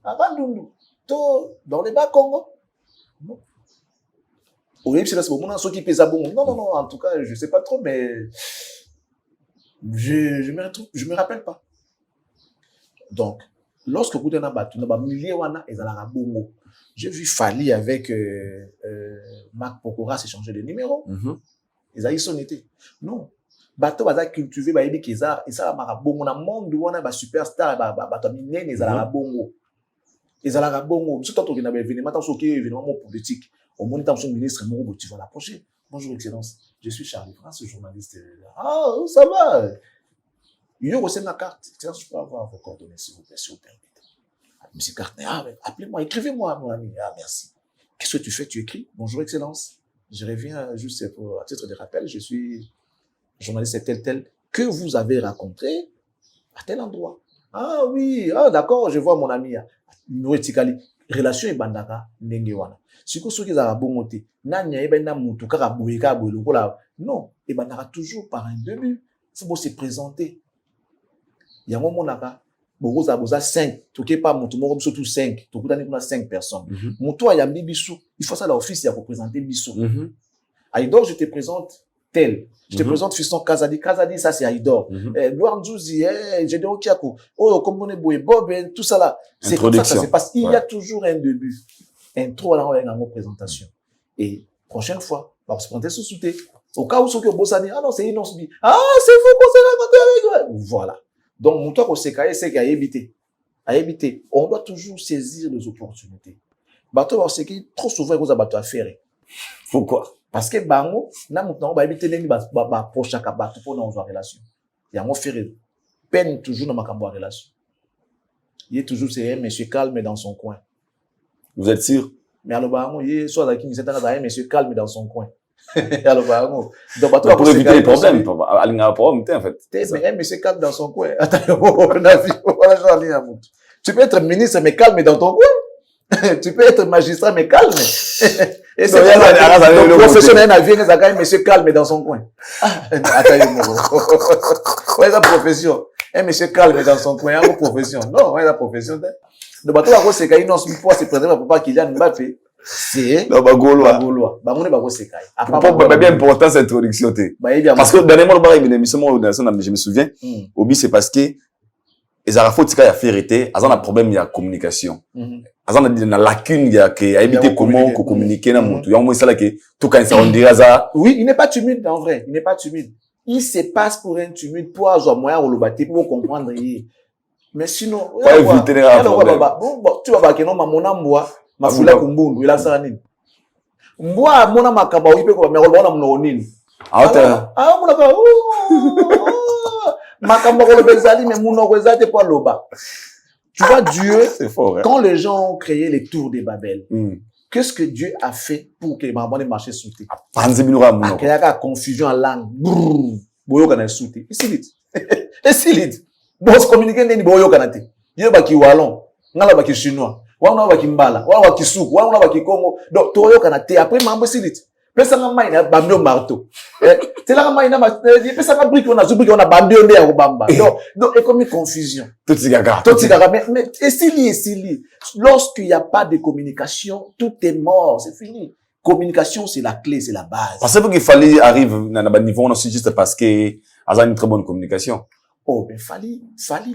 à Bandundu, dans les Bas-Congo. Non. Au lieu de se bon, ceux qui pèsent bon. Non, en tout cas, je sais pas trop, mais je me rappelle pas. Donc, lorsque vous êtes dans le milieu, j'ai vu Fali avec Marc Pokora s'échanger de numéros. Ils ont sonné. Non. Bato baza cultivé ba yebi keza et ça la bongo na monde wana ba superstar ba minene ezala bongo ezala bongo surtout to na événement tant soki événement politique au monde tant son ministre mo tu vas l'approcher. Bonjour excellence, je suis Charles France, journaliste. Ah ça va. Il y a aussi ma carte. Excellence, je peux avoir vos coordonnées s'il vous plaît, s'il vous permettez. Monsieur Carnet, appelez-moi, écrivez-moi mon ami. Ah merci. Qu'est-ce que tu fais? Tu écris? Bonjour excellence. Je reviens juste pour à titre de rappel, je suis journaliste tel que vous avez rencontré à tel endroit. Ah oui, d'accord, je vois mon ami. Relation et bandaka nengewana. Si vous souhaitez à bongoté, nanya ebena mutu kaka boyeka boyelo la. Non, et bandaka toujours par un début. Il faut se présenter. Yango monaka boza 5, toké pas mutu moko surtout 5, tokutani kuna 5 personnes. Mutu ayambi bisu, il faut ça la office ya représenter bisu. Aïdor, je te présente tel. Je te présente Fiston Kazadi. Kazadi, ça c'est Aïdor. Gloire Nzouzi, Gédéon Kiakou, comme on est Boé, Bob, tout ça là. C'est comme ça que ça se passe. Il y a toujours un début. Intro, là, on a une présentation. Et prochaine fois, on va se présenter sous souté. Au cas où ceux qui ont bossé, ah non, c'est Inosbi. Ah, c'est vous qu'on s'est rencontré avec. Voilà. Donc, mon toit qu'on s'est caillé, c'est qu'à éviter. À éviter. On doit toujours saisir les opportunités. Bateau, c'est qui, trop souvent, il y a bateau à faire. Pourquoi? Parce que bango na mutu ba éviter les ba proche ka bato pour dans une relation. Il y a mon frère peine toujours dans ma relation. Il est toujours c'est un monsieur calme dans son coin. Vous êtes sûr? Mais alors bango il est soit avec qui c'est un monsieur calme dans son coin. Alors bango donc bato pour éviter les problèmes, alinga problème en fait. Mais un monsieur calme dans son coin. Attends, on a vu voilà j'en ai à mutu. Tu peux être ministre mais calme dans ton coin. Tu peux être magistrat mais calme. Et c'est le professionnel a vu un monsieur calme dans son coin. Attends, ouais, la profession. Un monsieur calme dans son coin, une profession. Non, ouais, la profession. Le bateau à c'est qu'il y a une fois, c'est présent pour pas qu'il y a une Mbappé. C'est. Non, Bagolois. Bagolois, c'est qu'il y a. Pourquoi bien important cette introduction, parce que dernièrement, je me souviens, Obi, c'est parce que, les arafos, il y a vérité, il y a un problème, il y a communication. Azan na lacune il y a que à éviter comment communiquer na mutu. Il y a au moins ça là que tout quand ça on dirait ça. Oui, il n'est pas timide en vrai, il n'est pas timide. Il se passe pour un timide pour avoir moyen au lobate pour comprendre. Mais sinon, pas éviter les problèmes. Bon, tu vas pas que non mamona mboa, ma fula kumbundu, il a ça nini. Mboa mona makaba ipe ko mais on a mnonini. Ah mona ka. Makambo kolobezali mais munoko ezate pour loba. Tu vois Dieu, c'est fort, hein? quand les gens ont créé les tours de Babel, qu'est-ce que Dieu a fait pour que les marchés sautent? Il y a la confusion en langue. Boyo kana sauté. Ici lit. Bon se communiquer ndeni boyo kana te. Yo ba ki wallon, ngala ba ki chinois, wana ba ki mbala, wana ba ki souk, wana ba ki Congo. Donc to yo kana te après mambo ici lit. Pesa nga mai na bambio marteau. C'est là mai na pesa nga brique on a bambio nde ya kobamba. Donc et comme une confusion. Tout gaga. Mais ici lit. Lorsqu'il y a pas de communication, tout est mort, c'est fini. Communication, c'est la clé, c'est la base. Pensez-vous qu'il fallait arriver à un niveau, on aussi juste parce que a une très bonne communication? Oh, mais fallait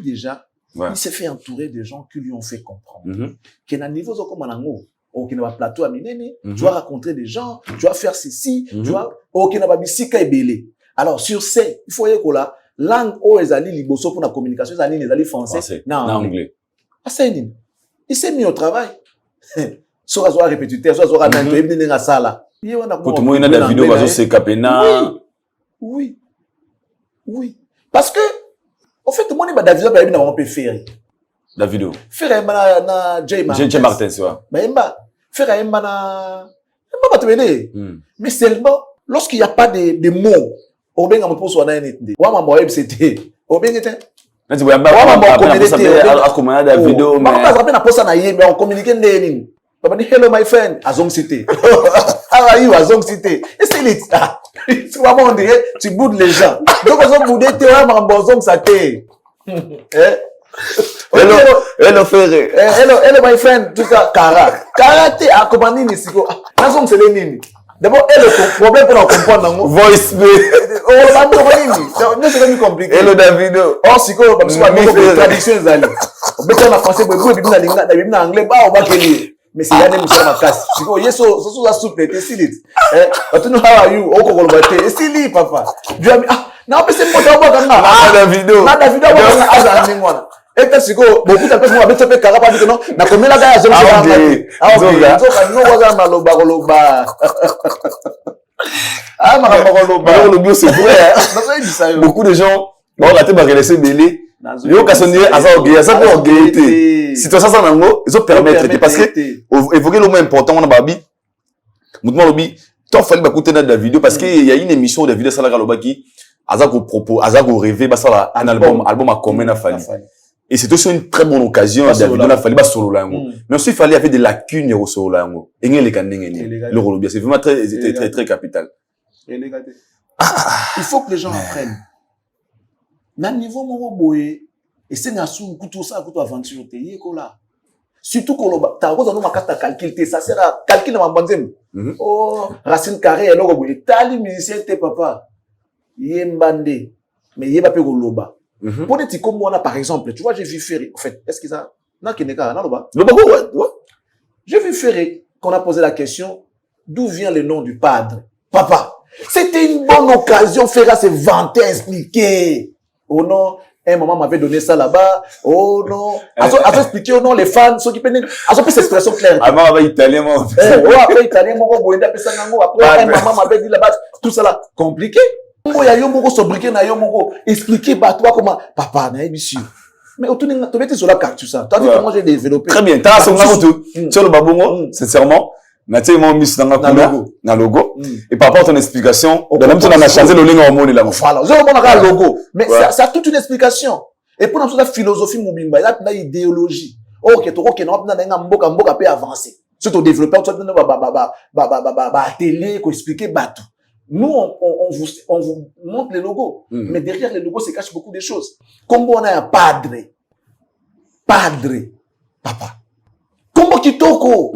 déjà, il s'est fait entourer de gens qui lui ont fait comprendre. Qu'il y a un niveau comme un ango, ou qu'il y a un plateau à Minene, tu vas rencontrer des gens, tu vas faire ceci, tu vas, ou qu'il y a un bisika et belé. Alors, sur ces, il faut y aller là, langue, oh, les alliés liboso pour la communication, les alliés français, non, anglais. Ah, c'est une. Il s'est mis au travail. Soit répétiteur, soit nanto ebini nga sala. Pour tout le monde dans la vidéo bazo se kapena. Oui. Parce que en fait tout le monde ba David ba ebina on peut faire. La vidéo. Faire na Jay Martin, tu vois. Ba emba faire na ba to bene. Mais seulement lorsqu'il y a pas de mots, on benga mo poso na nete. Wa mambo web c'était. O bengete. Mais tu vois ba communauté à comment la vidéo mais. Ba ba na posa na yé mais on communiquer ndeni. Hello my friend, Azong Cité. How are you, Azong Cité? Et c'est lit. Tu vas m'en dire, tu boudes les gens. Donc, on va bouder, tu vas m'en Azong Saté. Hello, frère. Hello my friend, tout ça, Kara, t'es accompagné ici. Azong, c'est les nini. D'abord, le problème pour comprendre, voice, oh, ça me c'est compliqué. Hello, David. Oh, c'est quoi, parce que la tradition, c'est allé. On peut faire en français, mais vous, en anglais, bah, on va qu'il mais c'est là même sur ma casse. Je dis, yes, so la soupe était si lit. Tu know how are you? Oh, comment va te? Si lit, papa. Tu as mis, non, mais c'est moi qui la vidéo. David, et tu sais beaucoup de personnes m'ont fait carapa dit non, na comme la gars, je me beaucoup de gens vont rater ma laisser belé. Yo kasonné azaogé, ça pour orgueillité. Situation ça nango, ils ont permettre parce que évoquer le mot important on a babi. Mouvement lobby, toi fallait écouter dans la vidéo parce que il y a une émission de vidéo ça la lobaki, azako propos, azako rêver ba ça un album à commun a fallu. Et c'est aussi une très bonne occasion de vidéo na fallu ba solo la ngo. Mais aussi il fallait avait des lacunes au solo la ngo. Engel le lobby, c'est vraiment très capital. Il faut que les gens apprennent. Na niveau mon boye et c'est na sou kuto ça kuto aventure te yeko là surtout ko loba ta ko za no makata calcul te ça sert à calcul na mbanzem oh racine carrée eloko boye tali musicien te papa yembande mais yeba pe ko loba pour des comme moi par exemple tu vois j'ai vu Ferré en fait est-ce que ça na keneka na loba ouais j'ai vu Ferré qu'on a posé la question d'où vient le nom du padre papa c'était une bonne occasion Ferré s'est vanté expliquer. Oh non, un maman m'avait donné ça là-bas. Oh non. À expliquer, oh non, les fans, ceux qui peuvent, à cette expression claire. Ah, maman, italien, moi. Après, italien, moi, après, un maman m'avait dit là-bas, tout ça là, compliqué. Moi, y'a yo moko sobriqué na yo moko, expliquer, bah, toi, comment, papa, na émission. Mais autour de tu mets sur la carte, tout ça. Tu as vu comment j'ai développé. Très bien. T'as son tout. Sur le babongo, sincèrement. Natia m'a mis dans la logo. Et par rapport à ton explication, dans même temps, on a changé le lien en mot là. Voilà. Je remonte le logo. Mais ça a toute une explication. Et pour nous, la philosophie, Moubimba, il y a une idéologie. Ok, tu vois qu'il y a mboka peut avancer. Surtout développer, tu as télé, qu'on explique, tout. Nous, on vous montre les logos. Mais derrière les logos se cachent beaucoup de choses. Comme on a un padre, papa. Comme Kitoko.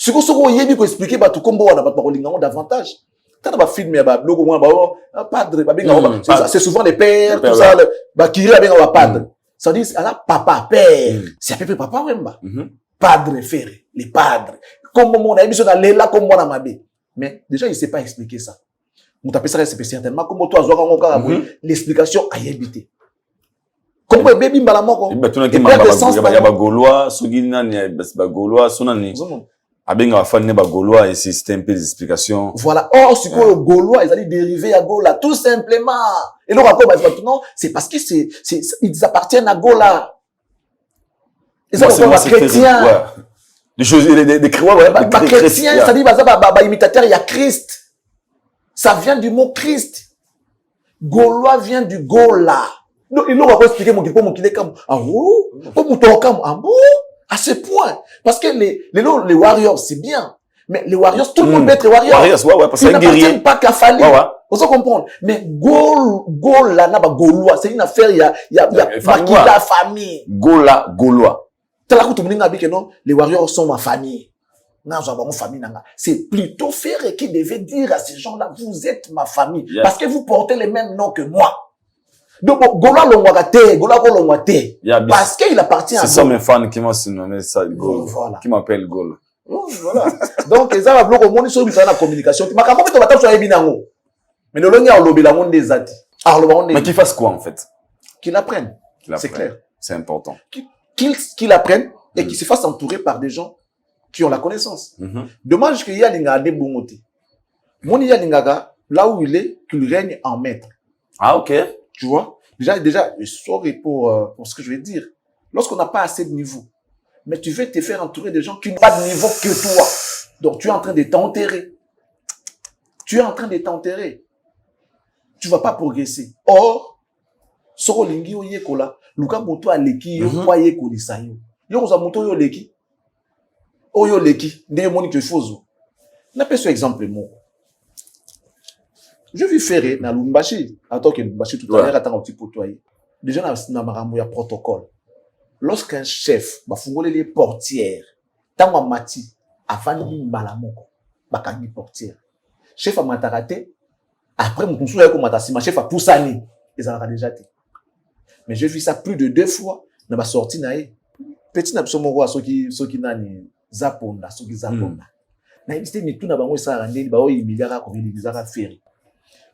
Si vous avez expliqué tout comme on a davantage. Quand on a filmé logo padre, c'est souvent les pères, tout ça, qui a padre. Ça dit papa, père. C'est à peu près papa padre ferré, les padres. Comme on a émission dans là comme on a mabé. Mais déjà il sait pas expliquer ça. On t'appelle ça c'est certainement comme toi l'explication a habité. Comme quoi baby mbala moko. Il y a Gaulois, Sugina, Gaulois, Sonani. Abenga fan ne ba Gaulois et c'est un peu des explications. Voilà. Or, ce que le Gaulois, ils allaient dériver à Gola, tout simplement. Et le rapport, non, c'est parce que ils appartiennent à Gola. Ils sont chrétiens. Ouais. Des choses, des chrétiens, ouais. Chrétiens, ça dit, imitateur, il y a Christ. Ça vient du mot Christ. Gaulois vient du Gola. Donc, il leur a expliqué mon qu'il est comme, ah bon? Ah bon? À ce point. Parce que les Warriors, c'est bien. Mais les Warriors, tout le monde peut être Warriors. Warriors, ouais, parce que ils n'appartiennent pas qu'à Fali. Ouais. Vous comprendre. Mais Gola, Gaulois, c'est une affaire, il y a Makita famille. Gaulois. Les Warriors sont ma famille. C'est plutôt Ferré qui devait dire à ces gens-là, vous êtes ma famille. Yeah. Parce que vous portez les mêmes noms que moi. Donc, Gola Longwagate, Gola Longwate. Parce qu'il appartient à. C'est ça mes fans qui m'ont nommé ça, Gol. Voilà. Qui m'appelle Gol. Voilà. Donc, ils ont bloqué au monde, ils sont dans la communication. Mais le longtemps, on lobby la monde des ati. Mais qu'ils fassent quoi, en fait? Qu'ils apprennent. C'est clair. C'est important. Qu'ils apprennent et qu'ils se fassent entourer par des gens qui ont la connaissance. Dommage qu'il y a des bongote. Mon y a là où il est, qu'il règne en maître. Ah, ok. Tu vois? Déjà, sorry pour ce que je vais dire. Lorsqu'on n'a pas assez de niveau, mais tu veux te faire entourer de gens qui n'ont pas de niveau que toi. Donc, tu es en train de t'enterrer. Tu vas pas progresser. Or, soro lingi o yekola, luka moto aleki yo kwa yekolisa yo. Yo za moto yo leki. O yo leki, ndenge moni que fozo. Na pe ce exemple mo. Je vis Ferré na Lumbashi, attends que Lumbashi tout à l'heure attend un petit peu toi. Déjà na marambo ya protocole. Lorsqu'un chef va fungole les portières, tango mati avandi malamoko, bakangi portière. Chef a matarate, après mon consul avec matasima, chef a poussani, ils en ont déjà dit. Mais j'ai vu ça plus de 2 fois, na ba sorti nae. Petit na biso moko soki nani zaponda, soki zaponda. Na ibiste mi tout na bango ça rande ba o imiliara ko bizara Ferré.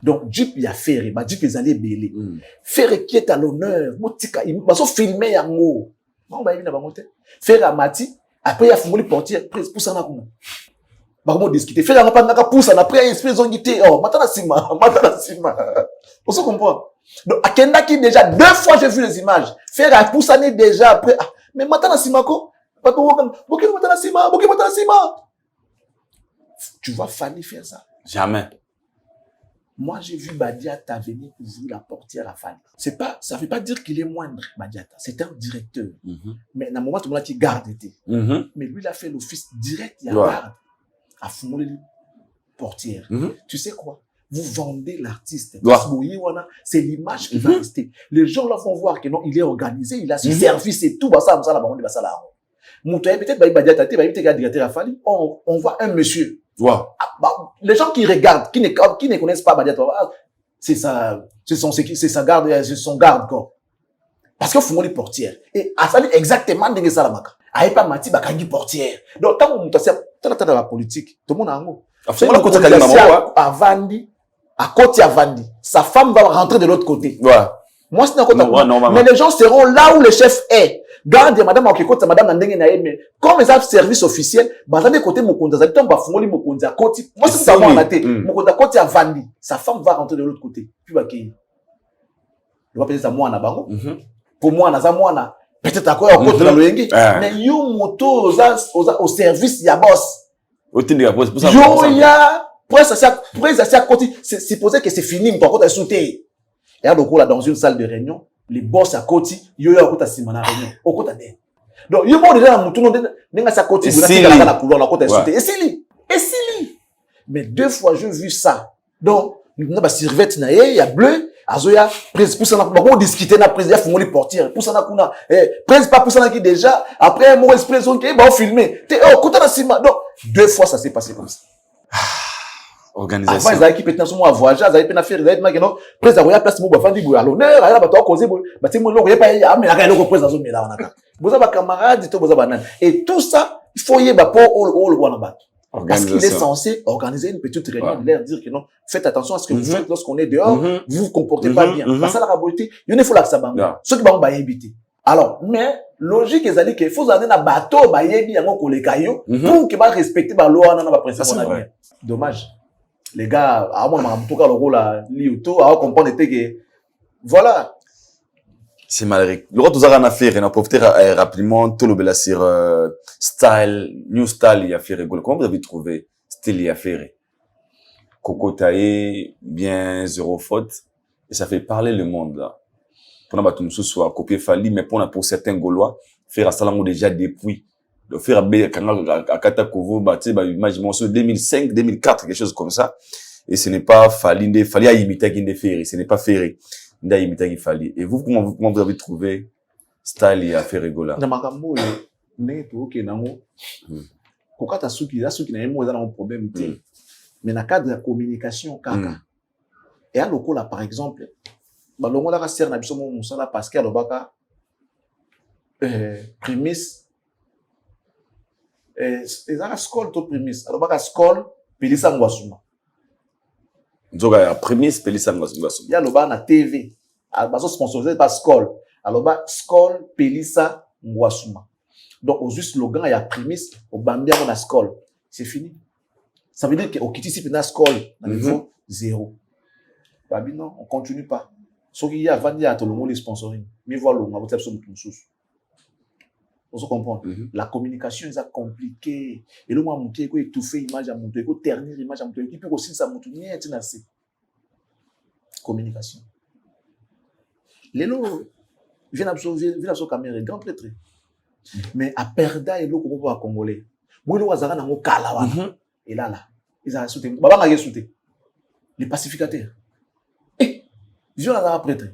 Donc Jeep il y a Ferré, ba Jeep ils allaient belé. Ferré qui est à l'honneur, motika ba so filmer yango. Ba ba na bango te. Ferré a mati, après il a fumé portière, prise poussa na kuma. Ba comment discuter. Ferré na pas na poussa na après esprit zongité. Oh, matana sima. On se comprend. Donc Akenda qui déjà 2 fois j'ai vu les images. Ferré a poussé déjà après. Mais matana sima ko. Pas ko boki matana sima. Tu vas falloir faire ça. Jamais. Moi, j'ai vu Badiata venir ouvrir la portière à Fali. Ça ne veut pas dire qu'il est moindre, Badiata. C'est un directeur. Mais dans le moment où il garde, mais lui, il a fait l'office direct, il a garde à Fumoli portière. Tu sais quoi? Vous vendez l'artiste. C'est l'image qui va rester. Les gens là vont voir que non, il est organisé, il a ses services et tout. Peut-être directeur à Fali. On voit un monsieur. Wow. Les gens qui regardent, qui ne connaissent pas Badiata, c'est sa garde, c'est son garde-corps. Parce que Fumoli portière. Et à Fali exactement de Salamaka. Aïe pas Mati Bakangi portière. Donc, quand on dans la politique, tout le monde a un mot. À Vandi, à côté à Vandi, sa femme va rentrer de l'autre côté. Ouais. Moi, c'est mais les gens seront là où le chef est. Garde, madame, madame, mais comme ils ont service officiel, bazande côté Mokonda, ça tombe à Fumoli Mokonda, côté. Moi, c'est ça, on a été. Mokonda, côté à Vandi. Sa femme va rentrer de l'autre côté. Puis, va qu'il. Il va peut-être à moi, Nabago. Pour moi, Nazamwana. Peut-être à quoi, au côté de l'Oyengi. Mais yo, moto, au service, ya boss. Yo, ya, presque à côté, c'est supposé que c'est fini, mais côté sauté. Et donc, là, dans une salle de réunion, les boss à côté, yo, ya, au côté, c'est ma réunion. Au côté, donc, yo, bon, déjà, mon tour, n'est-ce pas, côté, vous avez la couleur, la côté, sauté. Et si, mais 2 fois, j'ai vu ça. Donc, nous avons servette, il y a bleu, azoya, prise, pour ça, on discuter, na prise, il faut les portières, pour ça, na kuna, prise, pas pour ça, qui déjà, après, mon esprit, on filmer. Oh, côté, na cima. Donc, 2 fois, ça s'est passé comme ça. Organisation. Avant, ils avaient qui pété dans voyage, ils avaient pété faire, ils avaient pété non, prise, à place, mon bafandi, à l'honneur, à la bataille, causé, bah, c'est mon nom, il n'y a pas, mais la gagne, prise, dans zone, là, on a. Vous avez camarade, vous avez et tout ça, il faut y avoir pour all, parce qu'il est censé organiser une petite réunion, leur dire que non, faites attention à ce que vous faites lorsqu'on est dehors, vous vous comportez pas bien. Parce que la raboté, il ne faut pas que ça bande. Ceux qui vont inviter. Alors, mais, logique ezali que faut amener na bateau ba yebi yango koleka yo pour que ba respecter ba loi na ba principe on a bien. Dommage. Les gars, à mon en tout cas le rôle là liuto à comprendre que voilà. C'est malheureux. Le retour à la affaire, on a profité rapidement tout le bel sur style, new style il a fait rigolo. Comment vous avez trouvé style il a fait Coco taillé, bien zéro faute et ça fait parler le monde là. Pour nous tout soit copier Fali mais pour certains Gaulois faire ça là déjà depuis de faire à Katakovo bâti bah imaginons sur 2005 2004 quelque chose comme ça et ce n'est pas Fali à imiter qui Ferry, ce n'est pas Ferry. Et vous, comment vous avez trouvé style et affaire rigolo? Dans ma cambo, neto que nango. Pourquoi t'as souki na yemo dans un problème mais dans cadre de la communication kaka. Et à loko là par exemple, bah longo là ser na biso mo musala parce que alobaka prémisse ezaka skol to prémisse alobaka skol pelisa ngwasuma. Nzoga ya prémisse pelisa ngwasuma. Ya loba na TV. Baso sponsorisé par Skol. Alors ba Skol pelisa ngwasuma. Donc au juste slogan il y a prémisse au bambia on a Skol. C'est fini. Ça veut dire que au kiti si pena Skol à niveau 0. Babi non, on continue pas. Ce qui y a vendu à tout le monde les sponsoring. Mais voilà, on va vous taper sur notre source. Vous comprenez? La communication est compliquée. Et le moment où tu es étouffé image à monter, tu ternir image à monter, tu peux aussi ça monter ni être nassé. Communication. L'élo vient absorber caméra grand prêtre. Mais à perda et l'eau qu'on voit à Congolais. Moi le wazara na mo kala wana. Et là ils ont sauté. Baba m'a sauté. Les pacificateurs. Eh, viens là prêtre.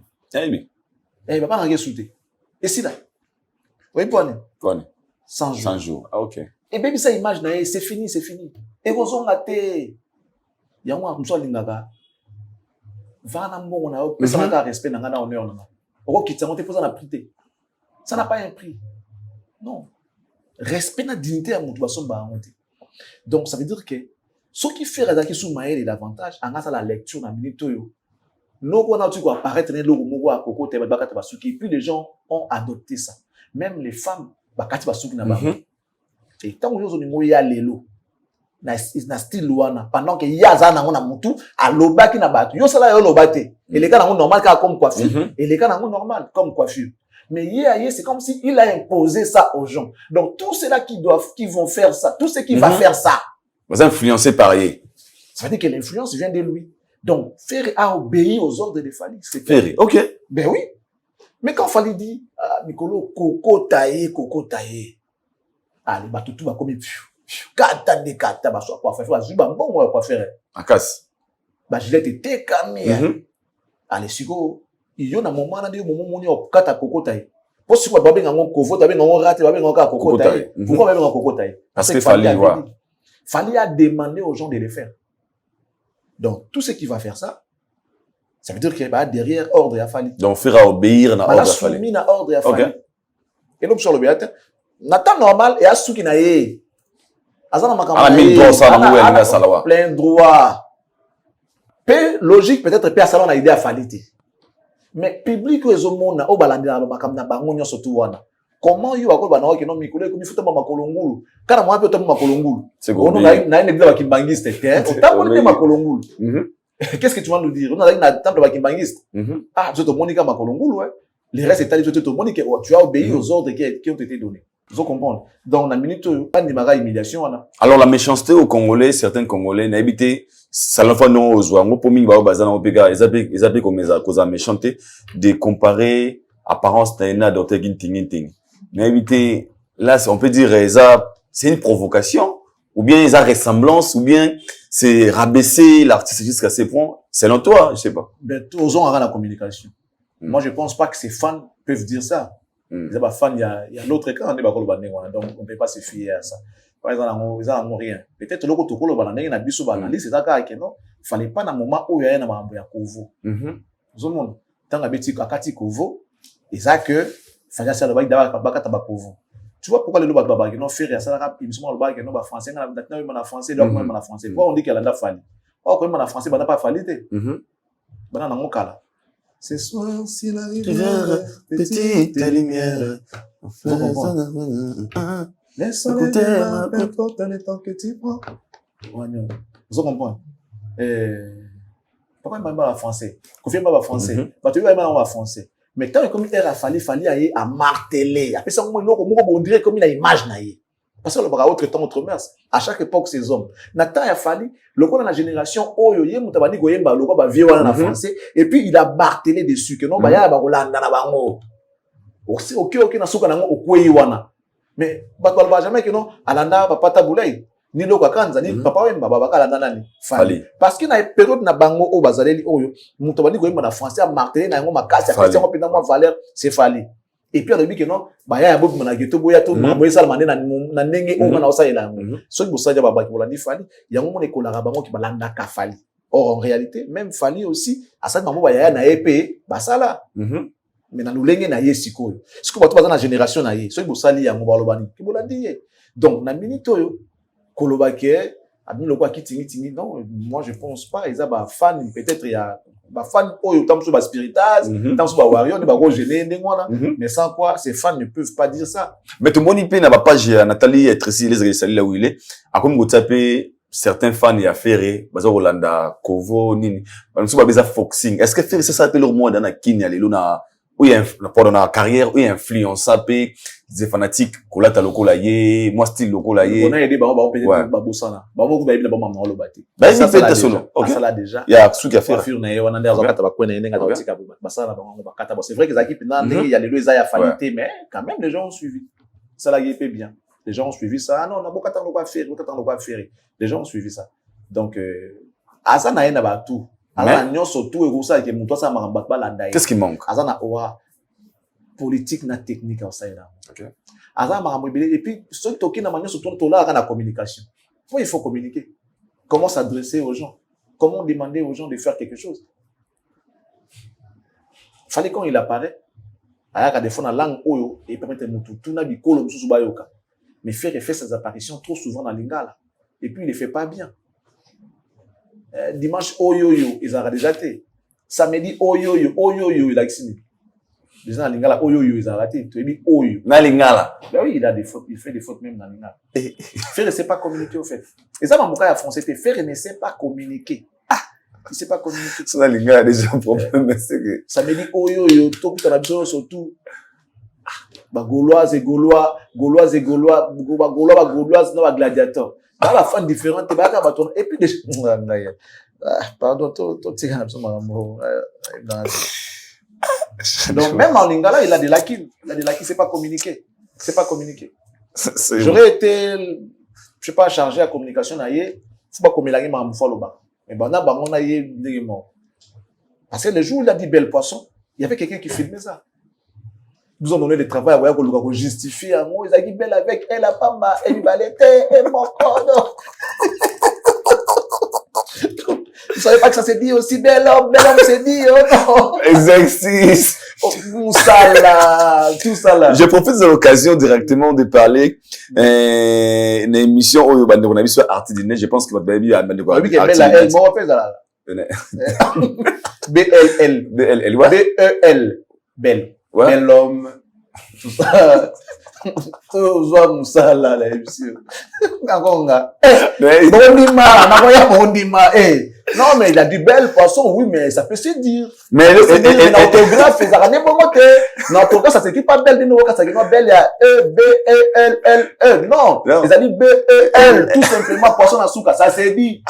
Baba m'a sauté. Et c'est là. Oui, Poine. 100 jours. 100 jours. Ah, ok. Et bien, ça image, c'est fini, c'est fini. Et vous ont gâté. Il y a un peu de lingaka. Va na mbongo na yo, mais ça n'a pas respect na ngana honneur na. Oko kitsa monte pour ça na prité. Ça n'a pas un prix. Non. Respect na dignité à mon tubason ba monte. Donc ça veut dire que ce qui fait radaki sous maël et l'avantage, en ça la lecture na minute yo. No ko na tu ko apparaître ne logo moko a koko te ba bakata basuki et puis les gens ont adopté ça. Même les femmes bakati basuki na ba. Et tant que nous ya lelo na style wana pendant que yaza na ngona mutu alobaki na batu yo sala yo lobate et les cas na normal comme coiffure et les cas na normal comme coiffure mais c'est comme si il a imposé ça aux gens. Donc tous ceux là qui vont faire ça, tous ceux qui va faire ça, vous influencez par lui. Ça veut dire que l'influence vient de lui. Donc Ferry a obéi aux ordres de Fali. Ferry, ok. Ben oui. Mais quand Fali dit Mikolo Coco taillé. Ah les batutu va comme kata de kata ba so quoi faire ba bon quoi faire en casse ba gilet était camé allez siko iyo na moment na de moment moni o kata kokotai po siko ba benga ngo kovo ta benga ngo rate ba benga ka kokotai pourquoi ba benga kokotai parce que Fali a demandé aux gens de le faire. Donc tout ce qui va faire ça veut dire qu'il va derrière ordre à Fali. Donc faire obéir na ordre à Fali. Soumis na ordre à Fali. Et l'option le bien Nathan normal et asuki na ye. Azana makamba. Plein droit. Peu logique peut-être peu salon na idée à falite. Mais public au monde na obalandi na makamba bango nyoso tu wana. Comment yo akol bana ke no mikule ko mifuta makolongulu. Kana mwa pe to makolongulu. C'est bon. On a une église bakimbangiste hein. Otambo ni makolongulu. Qu'est-ce que tu vas nous dire? On a une temple bakimbangiste. Ah, je te monika makolongulu ouais. Les restes états de Monica, tu as obéi aux ordres qui ont été donnés. Vous comprenez? Donc, la minute, pas de humiliation. Alors, la méchanceté aux Congolais, certains Congolais, n'habitaient, ça l'enfant non aux oies, moi, pour moi, ils appellent comme cause à méchanceté, de comparer apparence d'un adopté ginting. N'habitaient, là, on peut dire, c'est une provocation, ou bien, ils ont ressemblance, ou bien, c'est rabaisser l'artiste jusqu'à ces points. Selon toi, je sais pas. Ben, tous ont la communication. Moi, je pense pas que ces fans peuvent dire ça. Les fans, il y a l'autre écran, donc on ne peut pas se fier à ça. Par exemple, ils n'ont rien. Peut-être le côté le banane, il a biso banane, c'est ça qu'il non. Fallait pas dans le moment où il y a un mambo ya Kovo. Tout le monde, tant que beti kakati Kovo, et ça que fallait ça le bac d'abord bakata Kovo. Tu vois pourquoi le loba baba qui non faire ça là, il me semble le bac non ba français, maintenant il m'a français, donc moi français. Pourquoi on dit qu'elle a fallu? Oh, quand il m'a français, bah n'a pas fallu. Banane en kala. Ce soir, si la rivière, petite lumière, Vous comprenez? Laisse-les peu importe le temps que tu prends. Vous comprenez? Pourquoi il m'a français? Confie pas français. Parce que il m'a français. Mais tant comme il a fallu aller à marteler. Après ça, on dirait comme il a image naïe. Parce que le bras autre temps autre mers. À chaque époque ces hommes. Nathan a fallu le coup dans la génération oyoye mutabani goyemba le coup ba vieux en français et puis il a martelé dessus que non ba ya ba kolanda na bango. Aussi OK na suka nango okweyi wana. Mais bato ba jamais que non alanda papa tabulay. Ni loko kanza ni papa wemba baba kala nani fali parce que na période na bango o bazaleli oyo mutabani goyemba na français a martelé na ngo makasi a question pina moi valeur c'est fali et puis on a dit que non ba ya bob na geto boya to mo esala mande na ndenge o na osa ela ngo so bosaja baba ki bolandi fali yango mo ne kolaka bango ki balanda ka fali or en réalité même fali aussi asa mamu ba ya na ep basala mais na lulenge na ye sikoyo siko bato baza na génération na ye so bosali yango ba lobani ki bolandi ye donc na minute oyo kolobake abimi lokwa kitingi non moi je pense pas ils a ba fan peut-être il y a ba fan oyo tamso ba spiritas tamso ba warrior ne ba go gêner ndengwana mais sans quoi ces fans ne peuvent pas dire ça mais tout moni pe na ba page Nathalie Tracy les sali là où il est a comme go taper certains fans y a ferré baza Rolanda Kovo nini banso ba beza foxing est-ce que faire ça s'appelle leur monde na Kenya lelo na où il y a pendant la carrière où il influence ça pe des fanatiques kolata lokola ye moi style lokola ye on a aidé ba peut-être ba bosana ba mo ba ibina ba mama lobati ba ça fait solo OK ça là déjà il y a ce qu'il a fait fur na ye wana ndaza kata ba kwena nenga tatika ba sala ba ba kata c'est vrai que zaki pina il y a les deux ya fanité mais quand même les gens ont suivi ça là il fait bien les gens ont suivi ça non on a beaucoup attendre quoi faire les gens ont suivi ça donc azana na ba tout alors nous surtout et ça que muto ça maramba ba landa qu'est-ce qui manque azana oa politique na technique ça là OK azana maramba et puis ce toki na manio surtout to là la communication il faut communiquer comment s'adresser aux gens comment demander aux gens de faire quelque chose fallait quand il apparaît ayaka des fois na langue oyo et permettre mutu tuna bikolo mususu bayoka mais faire ses apparitions trop souvent dans lingala et puis il les fait pas bien. Dimanche oyoyo ils ont déjà raté samedi oyoyo il a exilé les gens lingala oyoyo ils ont raté tu dis oyo na lingala ben oui il a des fautes il fait des fautes même dans lingala faire ne sait pas communiquer au fait et ça mamuka ya français faire ne sait pas communiquer il sait pas communiquer ça na lingala déjà problème mais c'est que samedi oyoyo to kutana biso surtout ba gauloise na ba gladiateur dans la fan différente ba ka baton et puis pardon to tika na soma mo donc même en lingala il a des lacunes c'est pas communiquer j'aurais été je sais pas chargé à communication na ye faut pas communiquer ma mfalo ba mais bana bango na ye ndimo parce que le jour où il a dit belle poisson il y avait quelqu'un qui filmait ça. Nous avons donné le travail à qu'on justifier à moi. Ils ont dit belle avec elle, la femme, elle va l'été, et mon corps. Vous savez pas que ça s'est dit aussi bel homme s'est dit, oh non. Exercice. Tout ça là. Je profite de l'occasion directement de parler une émission où on a vu sur Arti Dîner. Je pense que votre baby a demandé quoi. Oui, belle elle, moi on fait ça là. BLL. BLL, ouais. BEL. Belle. Ouais. Bel homme, tout ça. Tout ça, là, monsieur. Non, mais il a dit belle poisson, oui, mais ça peut se dire. Mais l'autographe, c'est ça, l'autographe, ça s'écrit pas belle, ça s'écrit pas belle, il y a E-B-E-L-L-E. Non, ils ont dit B-E-L, tout simplement, poisson à souka, ça s'est dit.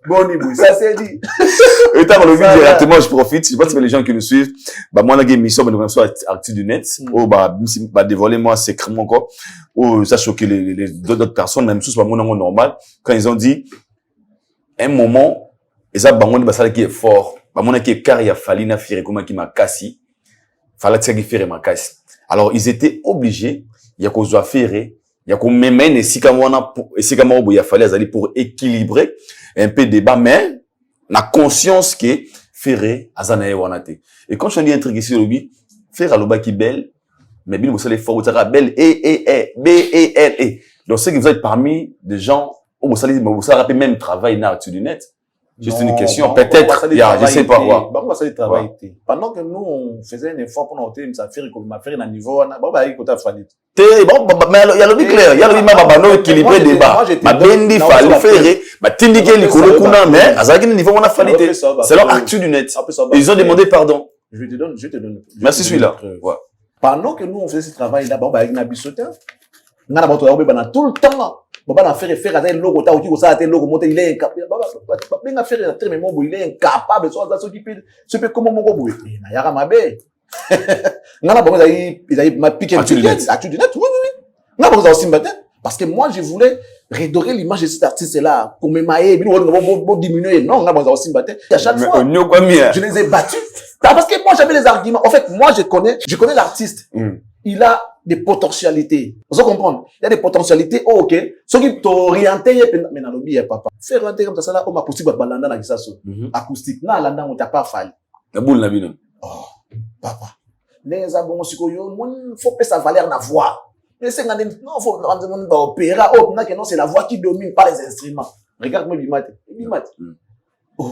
Bon, ça c'est dit. Et t'as le vidéo directement, je profite. Je sais pas si les gens qui nous suivent, bah, moi, la game mission, bah, nous sommes sur Actu du Net, bah, dévoiler moi, secrètement, quoi, ça choquait les d'autres personnes, même sous, bah, mon normal, quand ils ont dit, un moment, et ça, bah, mon, bah, ça, qui est fort, bah, mon, qui est car, il y a fallu, na, faire, comment, qui m'a cassé, fallait que ça, qui fait, ma casse. Alors, ils étaient obligés, il y a qu'on doit faire, il y a qu'on même, et si, comme on a, et si, comme on a, il fallait aller pour équilibrer, un peu de débat, mais la conscience que Ferré azanae wanate. Et quand je dis un truc ici au lobby, faire aloba qui belle, mais bien vous savez fort vous savez belle B-E-L-E. Donc c'est que vous êtes parmi des gens où vous savez rappeler même travail na Actu du Net. Juste une question, peut-être, je sais pas quoi. On va ça travailler. Pendant que nous, on faisait un effort pour nous faire, ça fait comme ma faire un niveau, on a écouté Fali. Mais il y a le clair, il y a le ma équilibré débat. Ma bendi fallait faire, ma tindiqué les kuna, mais à ça niveau on a fallu. C'est leur actu du net. Ils ont demandé pardon. Je te donne. Merci celui-là. Pendant que nous on faisait ce travail là, avec Nabisoté, on a tout le temps. On a faire un logo, il est incapable. Il est incapable de s'occuper comment mon goût. Il y a ma baie. On a ma piqué actu du net. Oui. On a aussi matin. Parce que moi, je voulais redorer l'image de cet artiste-là. Comme diminuer. Non, on a aussi matin. À chaque fois, je les ai battus. Parce que moi, j'avais les arguments. En fait, moi, je connais l'artiste. Il a des potentialités. Vous comprenez? Il y a des potentialités. Oh, ok. Ce qui t'oriente, mais dans le biais, papa. Faire rentrer comme ça, là, on m'a possible de balanda dans la acoustique. Non, là, on t'a pas fallu. La boule, la bine. Oh, papa. Les abons, il faut pas sa valeur na voix. Mais c'est non, faut rendre opéra. Oh, non, c'est la voix qui domine, pas les instruments. Regarde-moi, Bimate. Oh.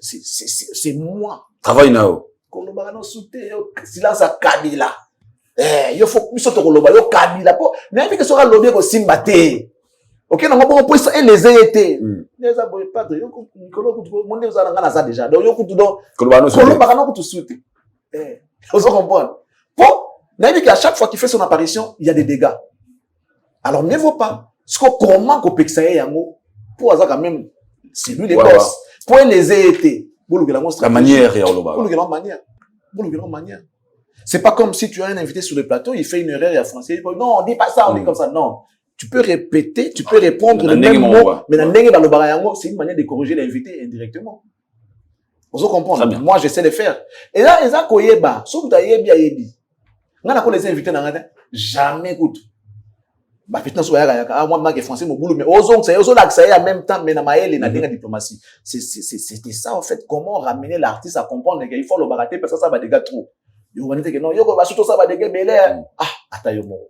C'est moi. Travail now. Kolobaka no soute yo silence a Kabila. Yo faut biso to koloba yo Kabila po. Na bi ke so ka lobby ko simba te. OK na ngabo po ça et les été. Les aboy padre yo ko Nikolo ko monde za ngana za déjà. Donc yo ko do kolobaka no ko to soute. Vous comprenez? Bon, na bi que à chaque fois qu'il fait son apparition, il y a des dégâts. Alors ne vaut pas. Ce qu'on comment ko pexaye yango pour ça quand même c'est lui les boss. Pour les été. La manière, c'est pas comme si tu as un invité sur le plateau, il fait une erreur et en français, il dit non, on dit pas ça, on dit comme ça. Non. Tu peux répéter, tu peux répondre le même mot, mais c'est une manière de corriger l'invité indirectement. Vous comprenez? Moi, j'essaie de faire. Et là, ils ont koyeba, sauf d'ailleurs yebi. On a les invités dans la jamais écoute. Bah putain so ya moi ma français mon boulot mais ozo l'accès en même temps mais na maël et na dinga diplomatie c'était ça en fait comment ramener l'artiste à comprendre qu'il faut le barater parce que ça va dégager trop yo vanité que non yo va surtout ça va dégager belé attends yo mo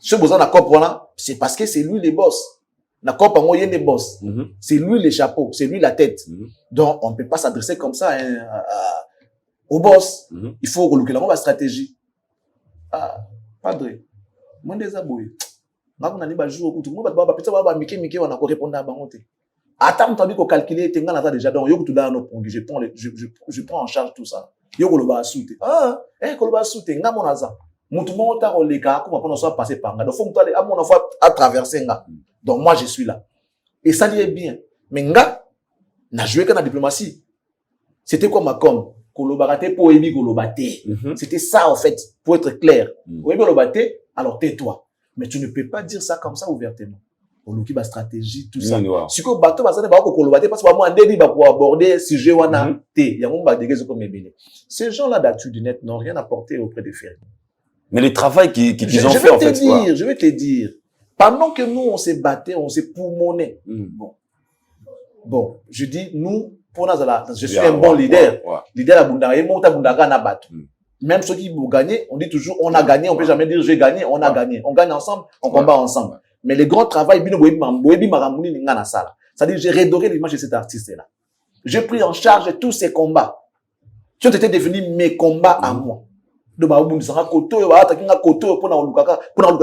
ce besoin na comprendre c'est parce que c'est lui les boss na comprendre moi il est boss c'est lui les chapeaux c'est lui la tête donc on peut pas s'adresser comme ça au boss il faut relouquer la stratégie padre moi des aboy ngako na liba jour kutu moi ba pizza ba mike wana ko répondre à bangote attends tu as dit ko calculer tenga na déjà donc yo kutu da no pongi je prends en charge tout ça yo ko lo ba soute ko lo ba soute ngamo naza mutu mo ta ko leka ko ma soit passer par nga donc faut mutu aller à mon fois à traverser nga donc moi je suis là et ça dit bien mais nga na joué que na diplomatie c'était quoi ma com ko lo baraté pour ebi ko lo baté c'était ça en fait pour être clair ko ebi lo baté alors tais-toi. Mais tu ne peux pas dire ça comme ça ouvertement. On oublie la stratégie, tout ça. Si tu bateau, parce que moi, on va pour aborder sujet wana té. Ces gens-là d'actu du net n'ont rien apporté auprès des fermes. Mais le travail qu'ils ont fait en fait. Je vais te dire. Pendant que nous on s'est battu, on s'est poumonné. Bon, je dis nous pour Nazala, je suis un bon leader. Leader à Bundara, et monta Bundara na battu. Même ceux qui vont gagner, on dit toujours on a gagné, on peut jamais dire j'ai gagné, on a gagné. On gagne ensemble, on combat ensemble. Mais le grand travail, c'est-à-dire j'ai redoré l'image de cet artiste-là. J'ai pris en charge tous ces combats qui ont été devenus mes combats à moi. De pour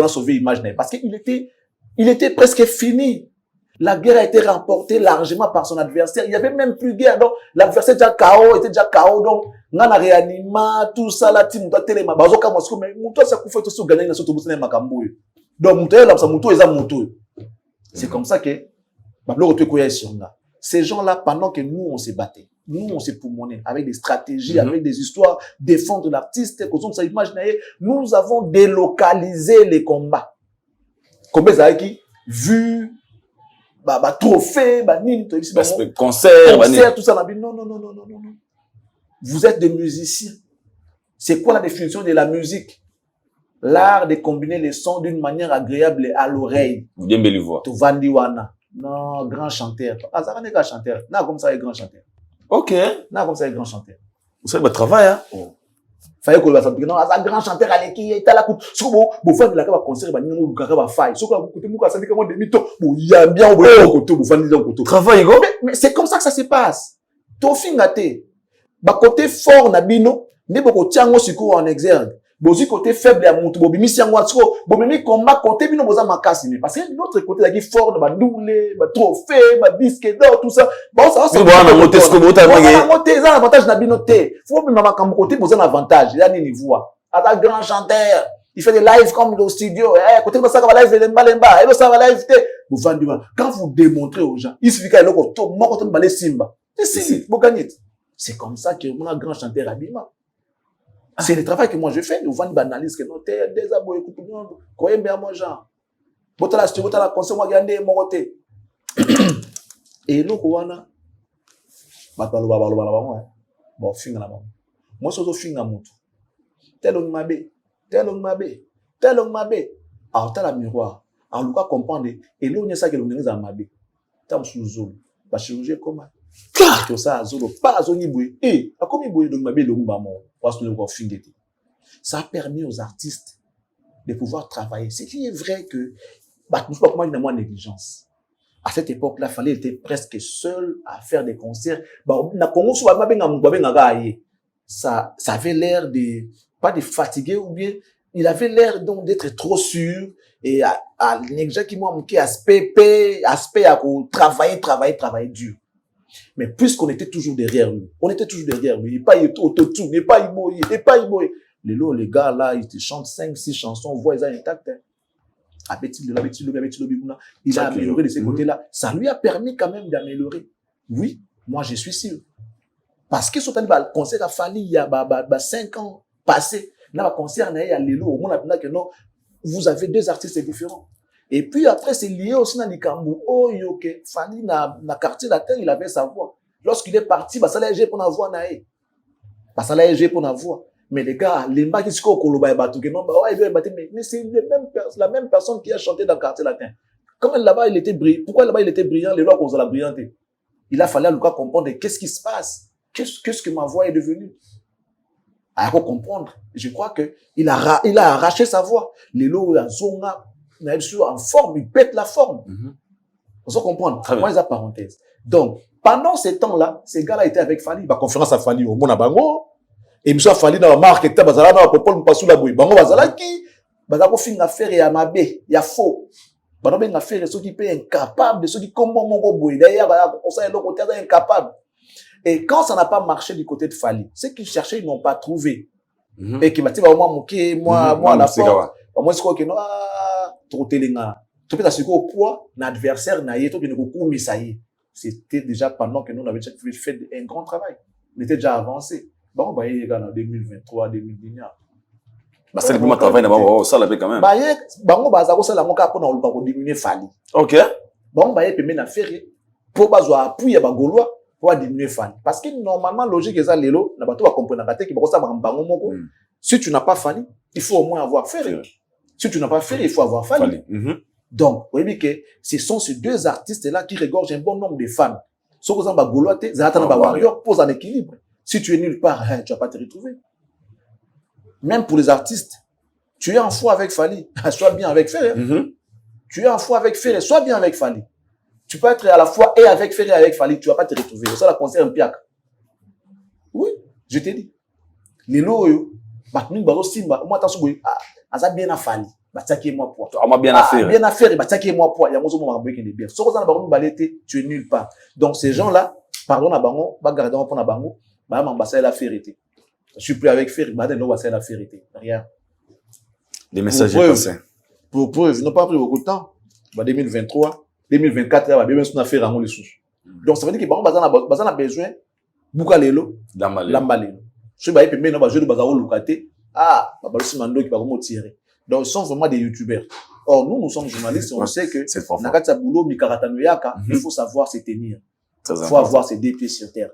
sauver l'image. Parce qu'il était presque fini. La guerre a été remportée largement par son adversaire. Il n'y avait même plus de guerre. Donc, l'adversaire était déjà KO. Donc, on a réanimé tout ça, la team, on a téléma. Mais, ça fait tout gagner dans ce tout le monde. Donc, c'est comme ça que, ces gens-là, pendant que nous, on s'est battu, nous, on s'est poumonné avec des stratégies, avec des histoires, défendre l'artiste, nous avons délocalisé les combats. Combien ça a qui, vu, trophée, concert, tout ça. Non. Vous êtes des musiciens. C'est quoi la définition de la musique? L'art de combiner les sons d'une manière agréable à l'oreille. Bien belle voix. Tu Vandiwana. Non, grand chanteur. Ah, ça n'est pas chanteur. Non, comme ça, il est grand chanteur. Ok. Non, comme ça, il est grand chanteur. Vous savez, votre travail, hein? Fallait que ça non un grand chanteur à l'équipe il était là coup soko bo fan de la concert ba ningo bu kaka ba faille soko côté muka ça dit comment demi to bo ya bien bo côté bo fan de côté travail go mais c'est comme ça que ça se passe to fingate ba côté fort na bino ne boko tiango siko en exergue bozi côté faible ya mutu bo bimisi yango siko bo memi combat côté bino boza makasi mais parce que l'autre côté là qui fort ba doublé ba trophée ba disque d'or tout ça bon ça c'est bon na monter siko bota na monter ça avantage na bino té faut même makambo côté boza un avantage là ni voix un grand chanteur il fait des lives comme au studio côté ça va live lemba et ça va live té vous vendez quand vous démontrez aux gens il suffit qu'il y to moko to balé simba c'est vous gagnez c'est comme ça que mon grand chanteur Abima. C'est le travail que moi je fais. Vous vendez analyse que noté des abos écoute bien. Quoi bien moi genre. Botala si tu botala conseil moi gagner mon côté. Et nous quoi balo moi. Bon finga la maman. Moi so finga mutu. Telong mabe. Ah tala miroir. En tout cas comprendre et là on est ça que l'on est en mabe. Tam sous ba chirurgie comment que ça zolo pas zoni boy a comme boy donc mabe le ngba mo parce que le ko fingeti ça a permis aux artistes de pouvoir travailler c'est qui est vrai que bah nous pas comment une moins négligence à cette époque là fallait être presque seul à faire des concerts bah na Congo so ba benga ça avait l'air de pas de fatigué ou bien il avait l'air donc d'être trop sûr et à négliger qui moi manqué aspect à travailler dur. Mais puisqu'on était toujours derrière lui, il pas autotune, il pas iboye. Les gars là, ils te chantent 5-6 chansons, voix ils intactes. Il a amélioré de ces côtés-là. Ça lui a permis quand même d'améliorer. Oui, moi je suis sûr. Parce que sur le concert a fallu il y a 5 ans passés. Là, le concert il y a Lelo, au monde a que non, vous avez deux artistes différents. Et puis après, c'est lié aussi dans Nikambu. Oh, yoke, Fanny, na quartier latin, il avait sa voix. Lorsqu'il est parti, bah, ça l'a aidé pour la voix, nae. Bah, ça l'a aidé pour la voix. Mais les gars, les mbaki, c'est quoi, Koloba et Batouke, non, bah, ouais, mais c'est la même personne qui a chanté dans le quartier latin. Comment là-bas, il était brillant? Pourquoi là-bas, il était brillant? Les lois qu'on a brillanté. Il a fallu à Lucas comprendre qu'est-ce qui se passe? Qu'est-ce que ma voix est devenue? À comprendre. Je crois que il a arraché sa voix. Les lots, la zonga, en forme, il pète la forme. Vous comprenez? Moi, ils ont parenthèse. Donc, pendant ces temps-là, ces gars-là étaient avec Fali. Bah, conférence à Fali, au Mona Bango. Et monsieur Fali, dans la marque, et Bazala, dans la popole, nous passons la bouille. Bango, Bazala, qui? Bazala, fin affaire, et à Mabé, il y a faux. Bazala, ben affaire, ceux qui paient incapables, ceux qui, comme mon bouille. D'ailleurs, on sait, l'autre côté, incapable. Et quand ça n'a pas marché du côté de Fali, ceux qui cherchaient, ils n'ont pas trouvé. Et qui m'a dit, bah, moi, la porte. Moi, je crois que non, trop téléna. Tu peux t'assurer au poids, l'adversaire n'a pas de beaucoup, mais ça y est. C'était déjà pendant que nous, on avait fait un grand travail. On était déjà avancé. Bon, bah, il y a en 2023, 2019. Bah, c'est le premier travail, d'abord, ça l'avait quand même. Bah, bon, bah, ça, c'est la moka pour nous diminuer Fali. Ok. Bon, bah, il peut même faire, pour pas appuyer, bah, Gaulois, pour diminuer Fali. Parce que normalement, logique, ça, l'élo, n'a pas tout à comprendre, qu'il faut ça, si tu n'as pas Fali, il faut au moins avoir Ferré. Si tu n'as pas Ferré, il faut avoir Fali. Donc, vous voyez que ce sont ces deux artistes-là qui regorgent un bon nombre de fans. Sauf que ça, Gaulois, Zatan Warrior pose un équilibre. Si tu es nulle part, tu vas pas te retrouver. Même pour les artistes, tu es en foi avec Fali, sois bien avec Ferré. Tu es en foi avec Ferré, sois bien avec Fali. Tu peux être à la fois et avec Ferré et avec Fali, tu vas pas te retrouver. Ça, la concert un piac. Oui, je t'ai dit. Les lots, Batming Baro Simba, moi, t'as ça bien à Fali. Bataki et moi poids. Ah, bien à faire. Bien à faire, Bataki et moi poids. Il y a mon qui est bien. Sauf que ça, Baron Balété, tu es nulle part. Donc, ces gens-là, pardon, à Bango, Bagardon pour Nabango, M'ambassa la vérité. Je suis plus avec Ferré, maintenant, on va la vérité. Rien. Les messages passés. Pour preuve, ils n'ont pas pris beaucoup de temps. 2023, 2024, il y a bien sûr faire un les sous. Donc, ça veut dire que Bango a besoin, Boukalelo, Lambalelo. Je vais pas mettre jeu de Bazaro Lucate. Ah, Babalou Mando qui va me tirer. Donc, ils sont vraiment des youtubeurs. Or, nous sommes journalistes et on sait que Nakata Boulot, Mikaratanoyaka, il faut savoir se tenir. Il faut avoir ses deux pieds sur terre.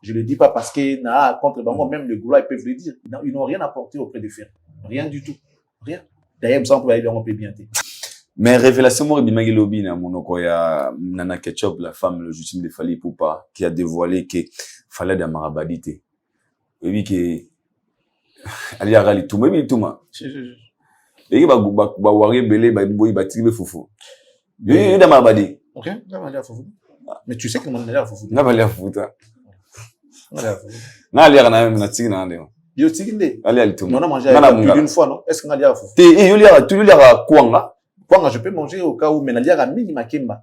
Je le dis pas parce que, contre Bango, même les Goulois, ils peuvent le dire. Ils n'ont rien apporté auprès de Ferré. Rien du tout. Rien. D'ailleurs, il me semble qu'on peut bien dire. Mais révélation, moi, Bimagi Lobi, Nana Ketchup, la femme légitime de Fali Poupa, qui a dévoilé que Fallait de Marabadité. Et oui, que Ali ya rali tout mais tout ma. Et ba wari belé ba boy ba tibe fufu. Et da ma badi. OK, na ba ali fufu. Mais tu sais que mon ali fufu. Na ba ali fufu. Na ali na na tigi na ndé. Yo tigi ndé. Ali ali tout. On a mangé plus d'une fois non? Est-ce que na ali fufu? Te yo li ya tu li ya kwanga. Kwanga je peux manger au cas où mais na ali ya mini makemba.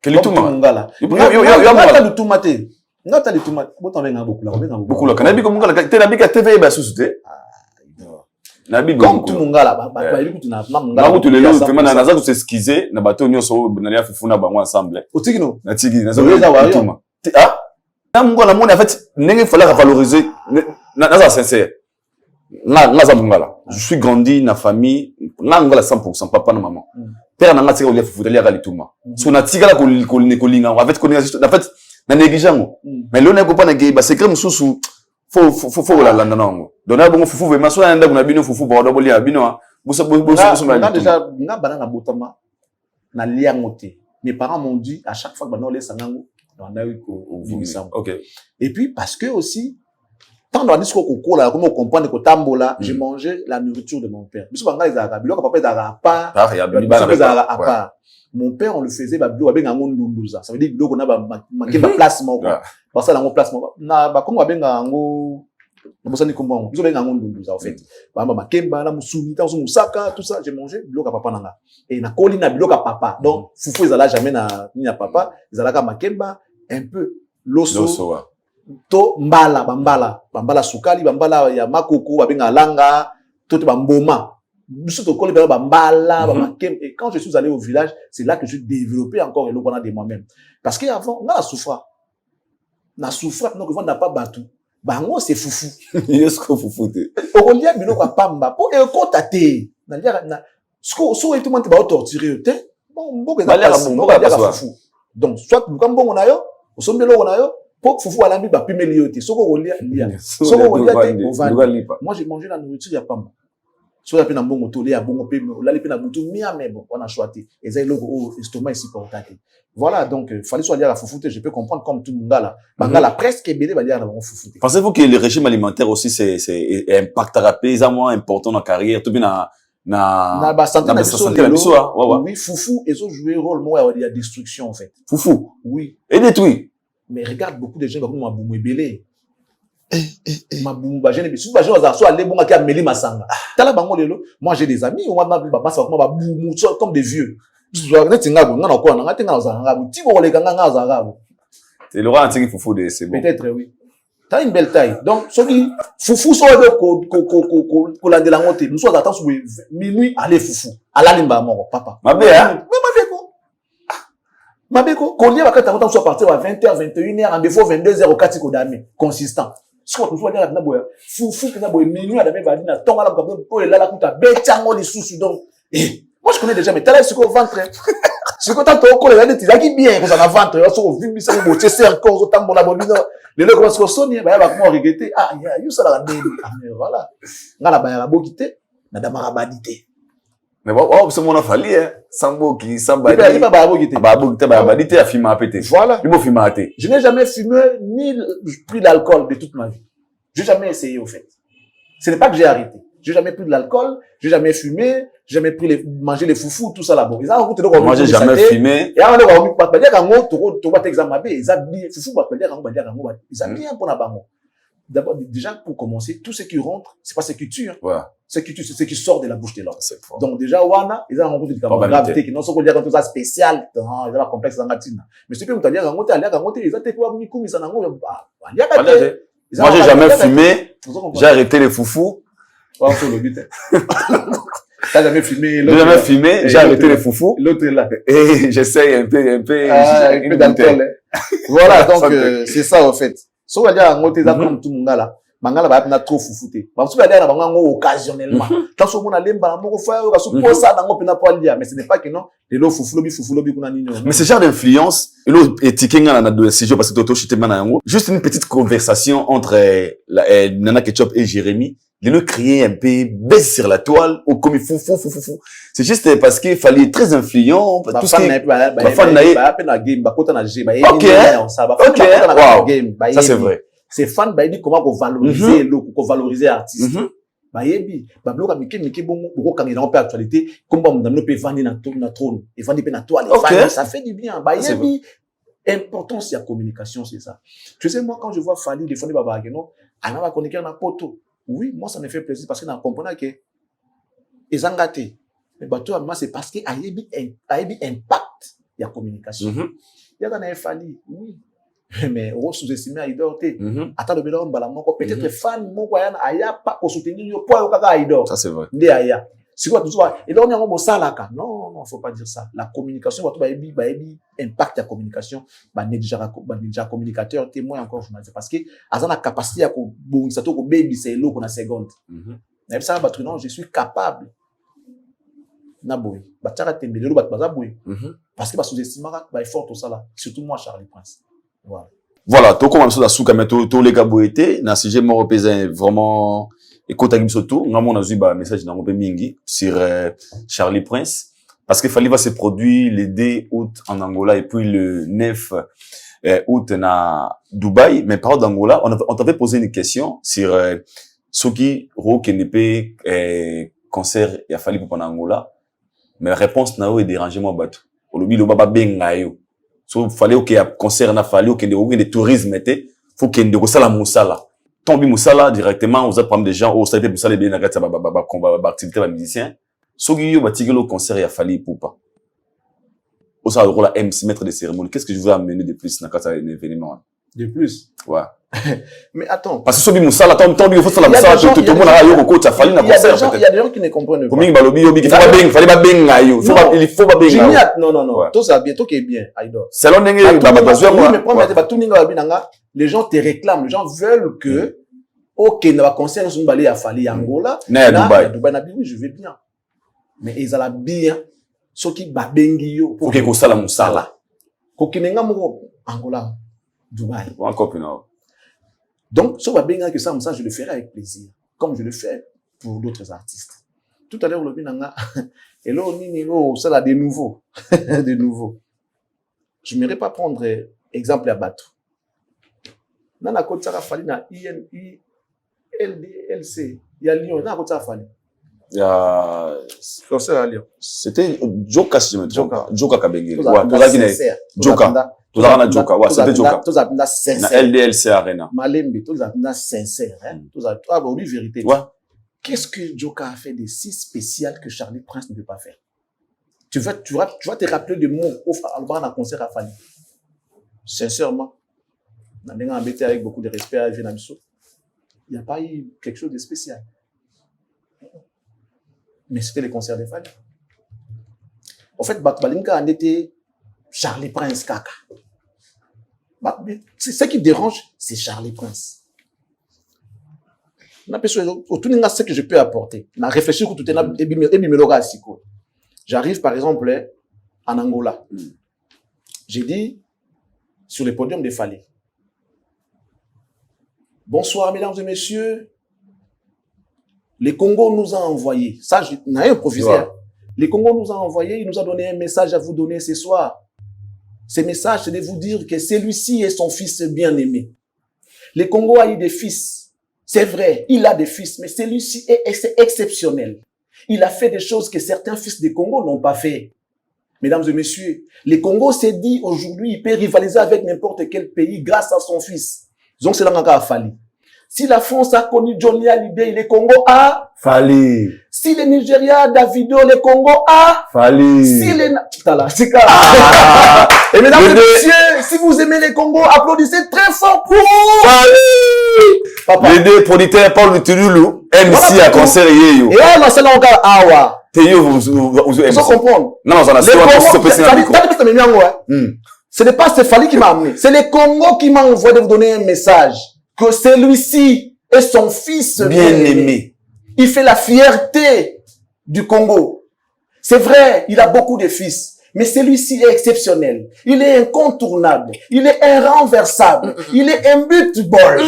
Quel tout ma. Ngala. Yo ngata le tomate. Ngata le tomate. Botan benga beaucoup là, benga beaucoup. Beaucoup là. Kana bi ko ngala te na bi ka TV ba susute. Na bi comme tout mongala ba écoute na mongala. Na to lelo vraiment na za ko s'excuser na bato nyonso na ya fufu na bango ensemble. Otikino. Na tigi na za tout ma. Ah. Na mongala moni en fait ndenge fallait valoriser na za sincère. Na za mongala. Je suis grandi na famille na mongala 100% papa na maman. Père na ngati ko le fufu tali akali tuma. So na tigala ko linga en fait ko en fait na négligeant. Mais l'on est ko pa na ge ba secret mususu faut la landa nango. Dona bongo fufu vraiment so na ndako na bino fufu ba doboli ya bino buso na déjà na banana botama na liango te. Mes parents m'ont dit à chaque fois que banana laisse nango on a eu au vivissant. OK. Et puis parce que aussi tant dans discours au cours là comment comprendre que tambola j'ai mangé la nourriture de mon père. Biso banga les arabes biloko papa ezara pas. À part. Mon père on le faisait ba biloko benga ngondunduza. Ça veut dire biloko na ba makeba place moko. Parce que dans mon place na ba comme benga ngo bosani kombo biso benga ngondunduza en fait. Ba makemba na musuni ta musaka tout ça j'ai mangé biloko papa nanga. Et na koli na biloko papa. Donc fufu ezala jamais na ni na papa, ezala ka makemba un peu loso. To bambala sukali bambala ya makoko babenga langa to bamboma biso to koli bambala bamakem. Et quand je suis allé au village c'est là que je suis développé encore le bonheur de moi-même parce que avant on a la souffra donc on n'a pas battu bango c'est fufu est-ce que fufu te on lia biloko pamba po e ko tate na lia na so et tout le monde ba torturer te bon mboko za fufu donc soit comme bon on a yo o sombelo on a yo pour fufu alambi ba pimeli yote soko rolia soko rolia te moi j'ai mangé la nourriture ya pamba so ya pe na mbongo tolé ya bongo pe la pe na butu mia mais bon on a choisi et ça logo estomac ici pour attaquer voilà donc fallait soit dire la fufu je peux comprendre comme tout mongala bangala presque belé ba dire na bongo fufu. Pensez-vous que le régime alimentaire aussi c'est impactera paysamment important dans carrière tout bien na ba santé na biso oui fufu et so jouer rôle moi il y a destruction en fait fufu oui et détruit. Mais regarde beaucoup de gens comme Maboumou Ebele. Maboumou Bajene, mais souvent, les gens sont allés bon à Meli Masanga. Tala bango lelo, moi j'ai des amis, on va m'appeler Baba, ça va Maboumou, comme des vieux. Je dois dire, tinga, on a quoi, on a tinga aux Arabes, tigo les ganga aux Arabes. C'est Laurent Antigui Foufou de c'est bon. Peut-être oui. T'as une belle taille. Donc, ce qui Foufou soit de ko la de la monte, nous sommes attendus sur minuit, allez Foufou, à la limba mort, papa. Ma belle, hein? Mabeko, collier va quand on soit parti à 20h, 21h, en défaut 22h au Katiko Dame, consistant. Ce qu'on peut dire à Naboya, Foufou qui n'a pas minuit à la même badina, ton à la pour la la kuta, bétango les sous donc. Moi je connais déjà, mais t'as l'air sur le ventre. Ce que t'as ton collègue, il a dit bien, qu'on s'en a ventre, il sur le vimbi, ça vous c'est encore autant bon la bobine. Les deux commencent à sonner, bah, va comment regretter. Ah, il y a eu ça la baby. Ah, mais voilà. N'a la baïa la bokité, n'a d'amara badité. Mais bon, c'est mon affaire, hein. Sambo qui, sambadi. Il pas babogité. Babogité, babadité, a fumé à péter. Voilà. Il faut fumer à thé. Je n'ai jamais fumé, ni pris d'alcool de toute ma vie. J'ai jamais essayé, au fait. Ce n'est pas que j'ai arrêté. J'ai jamais pris de l'alcool, j'ai jamais fumé, j'ai jamais pris manger les foufous, tout ça là-bas. Moi, j'ai jamais fumé. Et alors, on va pas dire qu'en gros, tu vas t'examiner, ils ont bien, foufou, va pas dire qu'en gros, ils ont bien pour la bango. D'abord, déjà, pour commencer, tout ce qui rentre, c'est pas ce qui tue, hein. Ouais. Ce qui tue, c'est ce qui sort de la bouche de l'homme. Donc, déjà, wana, ils ont rencontré des gravité qui non sont qu'on dit tout ça spécial, ils ont un complexe dans la tine. Mais c'est que vous t'allez à côté, ils ont été quoi, mikoumi, ça n'a pas, moi, j'ai jamais fumé, j'ai arrêté les foufous. Oh, sur le but. T'as jamais fumé, j'ai jamais fumé, j'ai arrêté les foufous. L'autre est là. Et j'essaye un peu d'alcool. Voilà, donc, c'est ça, en fait. So va dire en côté ça comme tout monde là mangala ba na trop foufuté ba so va dire na bango occasionnellement tant so mona lemba na moko fa ka so posa na ngope na polia mais ce n'est pas que non les lo fufulobi kuna nini mais ce genre d'influence lo etikenga na do studio parce que toto chité mana yango juste une petite conversation entre Nana Ketchup et Jérémy les le crier un peu baisse sur la toile ou comme foufou c'est juste parce qu'il fallait très influent tout ce qui ça c'est vrai Ces fans, bah, ils disent comment valoriser valoriser l'artiste. Bah, yebi, bah, bloc à Miki, bon, quand il est en paix actualité, comme on peut vendre na trône, et vendre na toile, ça fait du bien. Bah, yebi, importance de la communication, c'est ça. Tu sais, moi, quand je vois Fali défendre Baba Ageno, on va connecter un poto. Oui, moi, ça me fait plaisir parce que on comprend que ils ont gâté. Mais bah, toi, moi, c'est parce qu'il y a un impact de la communication. Il y a un Fali, oui. Mais on sous-estimé Aïdor. Attends, le bel homme, peut-être fan, mon voyant, Aya, pas pour soutenir, pour Aïdor. Ça, c'est vrai. De Aya. C'est quoi tout ça? Et là, on est en salaka. Non, faut pas dire ça. La communication, impact la communication, déjà communicateur, témoin encore journaliste. Parce que, à la capacité à bon, ça tourne baby, c'est l'eau qu'on a seconde. Mais ça, non, je suis capable. Naboui. Batara tembele, bazaboui. Parce que, sous-estime, fort tout ça là. Surtout moi, Charlie Prince. Voilà, tout comme ça, sous comme tout les gaboétés, na sujet mon représentant vraiment. Écoute, à surtout, on a eu un message dans mon mingi sur Charlie Prince, parce qu'il fallait se produire le 2 août en Angola et puis le 9 août à Dubaï. Mais par d'Angola, on t'avait posé une question sur ce qui RoKNP concert il a fallu pour en Angola. Mais la réponse n'a pas dérangé moi bateau. Au lobby le baba bengayo. So fallait que concert n'a fallu que des tourisme était, faut qu'il y ait de ça la moussala. Tombi Moussala directement aux autres problèmes des gens au stade Moussala bien arrête ça activité de musicien sogi yo batigelo concert ya fali poupa au ça le rôle MC maître de cérémonie qu'est-ce que je veux amener de plus dans cet événement de plus ouais mais attends parce que sogi Moussala tombi il faut ça la Moussala tout le monde a yo coach ya fali na concert il y a des gens qui ne comprennent pas comme balobi yo biki fallait pas benga yo il faut pas benga non tout ça bien tout qui est bien Aïdor selon ndenge ba besoin moi mais prendre ba tout ninga binanga les gens te réclament, les gens veulent que, ok, on va concert, on va aller à Fali, Angola. Dubaï. Dubaï, oui, je vais bien. Mais ils ont bien, ce qui va benguio. Pour que ça la moussala. Kokinenga mo, Angola, Dubaï. Encore plus non. Donc, ce va benga que ça, je le ferai avec plaisir. Comme je le fais pour d'autres artistes. Tout à l'heure, le binanga, et là, ça là, de nouveau. De nouveau. Je n'aimerais pas prendre exemple à Batou. Dans la côte Sarafali, na INI, LDLC, il y a Lyon, dans la côte Sarafali. Il y a. Concert à Lyon. C'était Joka, si je me trompe. Joka Kabengeli. Ouais, Joka. Tout ça, on a Joka. Ouais, c'était Joka. Tout ça, on a sincère. Na LDLC Arena. Malembe, tout ça, on a sincère. Tout ça, oui, vérité. Ouais. Qu'est-ce que Joka a fait de si spécial que Charlie Prince ne peut pas faire? Tu vas te rappeler de mots au concert à Fali. Sincèrement. Avec beaucoup de respect à Venamiso. Il n'y a pas eu quelque chose de spécial. Mais c'était les concerts de Fali. En fait, Balinka en était Charlie Prince Kaka. Ce qui dérange, c'est Charlie Prince. Ce que je peux apporter. Je réfléchis tout le j'arrive par exemple en Angola. J'ai dit sur le podium de Fali. Bonsoir, mesdames et messieurs. Le Congo nous a envoyé. Ça, je n'ai improvisé. Ouais. Le Congo nous a envoyé, il nous a donné un message à vous donner ce soir. Ce message, c'est de vous dire que celui-ci est son fils bien-aimé. Le Congo a eu des fils. C'est vrai, il a des fils, mais celui-ci est exceptionnel. Il a fait des choses que certains fils du Congo n'ont pas fait. Mesdames et messieurs, le Congo s'est dit aujourd'hui, il peut rivaliser avec n'importe quel pays grâce à son fils. Donc, c'est là qu'on a fallu. Si la France a connu Johnny Hallyday, le Congo a fallu. Si le Nigeria a Davido, le Congo a fallu. Si les et mesdames et messieurs, si vous aimez le Congo, applaudissez très fort pour Papa. Les deux producteurs Paul Tululu, MC à concert yeyo. Et là, c'est là on a awa. Teyo vous aimez. Vous comprendre. Non, on a ce n'est pas Stéphanie qui m'a amené. C'est le Congo qui m'a envoyé de vous donner un message. Que celui-ci est son fils bien-aimé. Il fait la fierté du Congo. C'est vrai, il a beaucoup de fils. Mais celui-ci est exceptionnel. Il est incontournable. Il est irrenversable. Il est imbutable.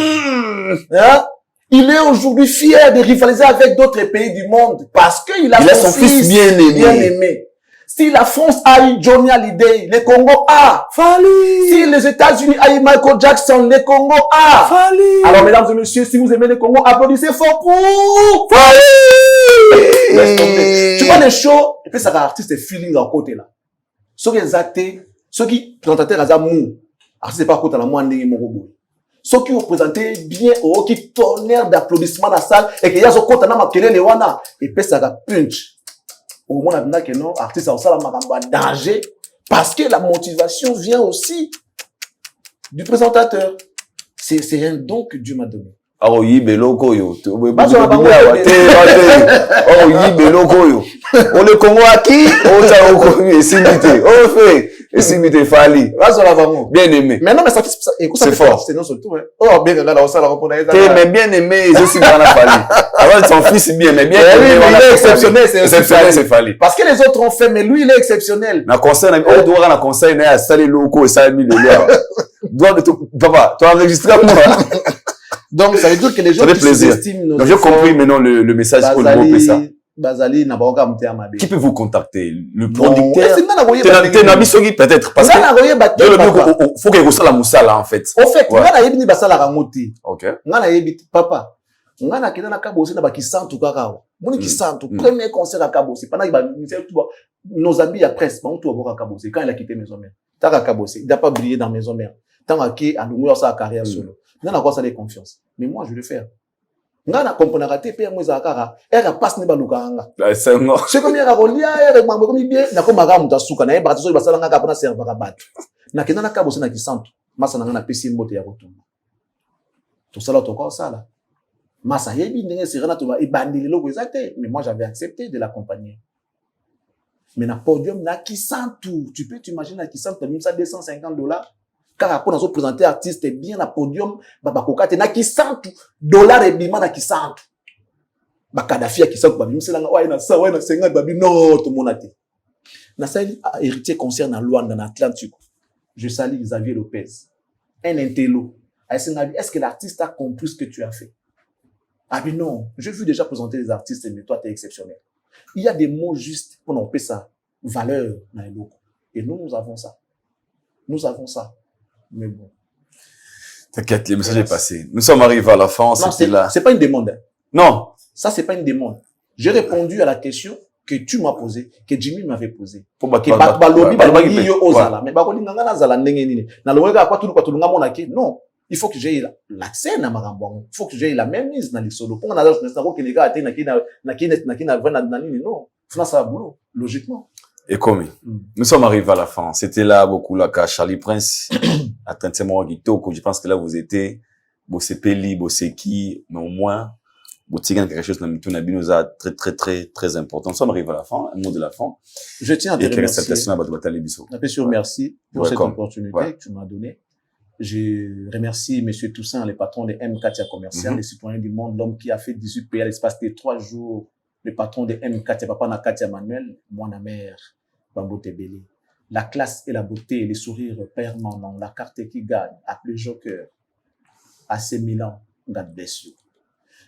Hein? Il est aujourd'hui fier de rivaliser avec d'autres pays du monde parce qu'il a son fils bien-aimé. Si la France a eu Johnny Hallyday, le Congo a. Fali. Si les États-Unis a eu Michael Jackson, le Congo a. Fali. Alors, mesdames et messieurs, si vous aimez le Congo, applaudissez fort pour Fali. Tu vois les shows, et puis ça va artiste feeling à côté là. Ceux qui actés, ceux qui présentateurs à mou, artiste pas côté la moi ndenge moko. Ceux qui vous présentez bien, qui tonnerre d'applaudissements dans la salle, et qu'il y a ce côté na makele le wana, et puis ça va punch. Au moins, on a que non, artiste a aussi la danger, parce que la motivation vient aussi du présentateur. C'est un don que Dieu m'a donné. Oh, beloko yo. Oh, On beloko yo. On le Congo à qui? On t'a reconnu et simité. On fait. Et simité Fali. Bien aimé. Mais non, mais ça c'est fort. C'est non surtout, hein. Oh, bien, là, ça la reconnaît. Mais bien aimé, je suis dans la Fali. Avant, son fils, bien, mais bien aimé. Il est exceptionnel, c'est Fali. Parce que les autres ont fait, mais lui, il est exceptionnel. Na conseil, on doit avoir un conseil, na sali loko et ça mis le lien. Papa, tu as enregistré moi. Donc, ça veut dire que les gens qui sous-estiment nos efforts. Donc, j'ai compris maintenant le message pour le groupe ça. Bazali, n'a pas qui peut vous contacter? Le producteur? T'es Nabisogi peut-être. Parce que, faut que vous la moussala, en fait. En fait, nga na yebi ni basala ramoti. Ok. Nga na yebi, papa. Nga na kena na kabosi na baki santu kakao. Moni ki santu. Premier concert à kabosi. Pendant nos amis à presse, bon, tout à kabosi. Quand il a quitté Maison Mère. T'as kabosi. Il n'a pas brillé dans Maison Mère. Tant qu'il a noué sa carrière solo. Nga na quoi ça les confiance. Mais moi, je vais le faire. Nga na comprendre raté pe moi za kara era passe ne baluka anga c'est non c'est comme ya rolia era mambo comme bien na koma ga muta suka na yeba tso basala nga kapona serva ka bat na kena na kabo na kisanto masa na na pesi mbote ya kotumba to sala to ko sala masa yebi ndenge sirana to ba ibandili loko exacte mais moi j'avais accepté de l'accompagner mais na podium na kisanto tu peux t'imaginer na kisanto même ça $250 car après on a présenté artiste bien na podium baba kokate na $100 et bima na $100 ba Kadhafi $100 ba bimsela nga na 100 na 50 ba non tout monate na sali héritier concert na Luanda na Atlantique je salue Xavier Lopez un intello est-ce que l'artiste a compris ce que tu as fait? Ah mais non, j'ai vu déjà présenter des artistes mais toi tu es exceptionnel. Il y a des mots justes pour nommer ça valeur na eloko et nous avons ça. Mais bon. T'inquiète, le message est passé. Nous sommes arrivés à la fin. Non, c'est pas une demande. Non. Ça, c'est pas une demande. J'ai répondu à la question que tu m'as posée, que Jimmy m'avait posée. Non. Il faut que j'ai l'accès à Marambon. Il faut que j'ai la même mise dans les solos. Pour qu'on a non. Ça va boulot, logiquement. Et comme nous sommes arrivés à la fin, c'était là beaucoup là qu'à Charlie Prince, à Tentemo Guito, je pense que là vous étiez, bossé Peli, bossé qui, mais au moins, vous tirez quelque chose dans nous a très important. Nous sommes arrivés à la fin, un mot de la fin. Je tiens à te remercier. Merci pour cette opportunité que tu m'as donnée. Je remercie Monsieur Toussaint, le patron de M4 Commercial, les citoyens du monde, l'homme qui a fait 18 pays à l'espace de 3 jours, le patron de M4, Papa Nakatia Manuel, moi la mère. La classe et la beauté, les sourires permanents, la carte qui gagne, appelez Joker, AC Milan, God bless you.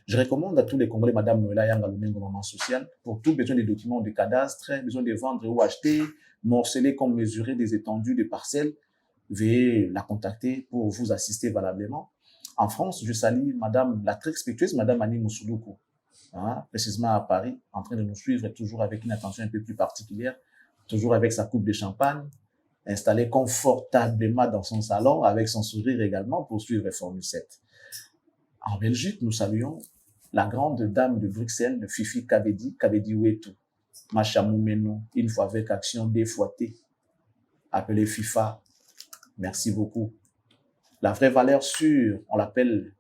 Je recommande à tous les Congolais, Madame Noëlla Yanga Lumengo, maman sociale, pour tout besoin des documents de cadastre, besoin de vendre ou acheter, morceler comme mesurer des étendues de parcelles, veuillez la contacter pour vous assister valablement. En France, je salue Madame, la très respectueuse Madame Annie Moussouloukou, précisément à Paris, en train de nous suivre toujours avec une attention un peu plus particulière. Toujours avec sa coupe de champagne, installée confortablement dans son salon, avec son sourire également pour suivre Formule 7. En Belgique, nous saluons la grande dame de Bruxelles, Fifi Kabedi Wetu, Machamou Menou, une fois avec action, deux fois T, appelée FIFA. Merci beaucoup. La vraie valeur sûre, on l'appelle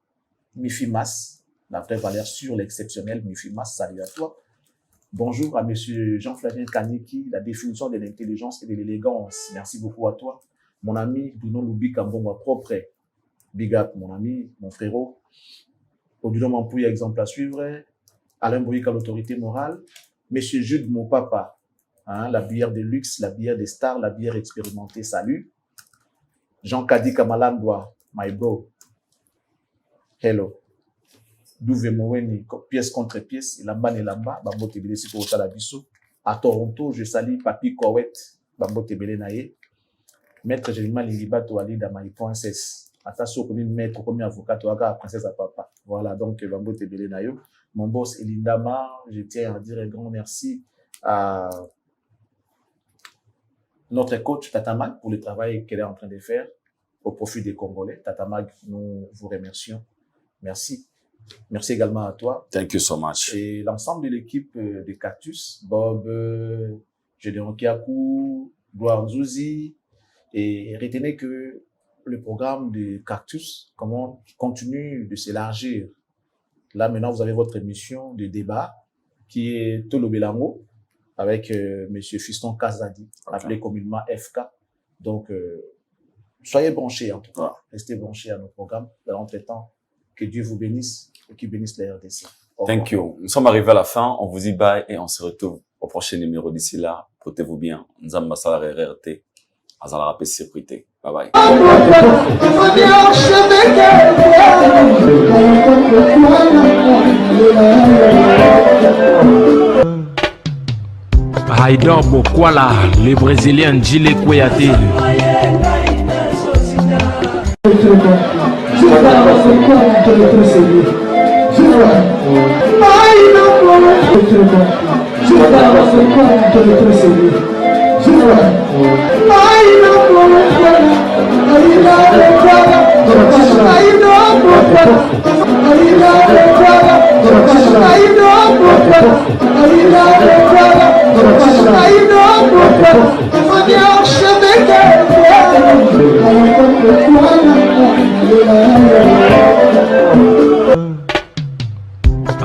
Mifimas, la vraie valeur sûre, l'exceptionnel Mifimas, salut à toi. Bonjour à Monsieur Jean-Flavien Kaniki, la définition de l'intelligence et de l'élégance. Merci beaucoup à toi. Mon ami Bruno Loubi Kambonga propre. Big up, mon ami, mon frérot. Odilo Mampouya, exemple à suivre. Alain Bouyika, l'autorité morale. Monsieur Jude, mon papa. La bière de luxe, la bière des stars, la bière expérimentée. Salut. Jean Kadi Kamalandwa, my bro. Hello. Douve Moweni, pièce contre pièce, et là-bas, bambo tebele si pour la biso. À Toronto, je salue Papi Kowet, Bambo Tebele Naye. Maître Jelima Liliba Toali Damaï.ss. Attention, comme maître, comme avocat, Toaga, princesse à papa. Voilà, donc Bambo Tebele Nayo. Mon boss Elindama, je tiens à dire un grand merci à notre coach Tatamag pour le travail qu'elle est en train de faire au profit des Congolais. Tatamag, nous vous remercions. Merci. Merci également à toi. Thank you so much. Et l'ensemble de l'équipe de Cactus, Bob, Gédéon Kiakou, Gloire Nzouzi. Et retenez que le programme de Cactus continue de s'élargir. Là, maintenant, vous avez votre émission de débat qui est Tolo Belango avec Monsieur Fiston Kazadi, appelé communément FK. Donc, soyez branchés en tout cas. Restez branchés à nos programmes. Dans l'entretemps, que Dieu vous bénisse et qu'il bénisse la RDC. Thank you. Nous sommes arrivés à la fin. On vous dit bye et on se retrouve au prochain numéro. D'ici là, portez-vous bien. Nzamba Salar RRT. Azala Rapé Sécurité. Bye bye. Haïdor Bokwala, le Brésilien Djile Kouyaté.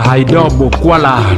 Haïdor Bokwala.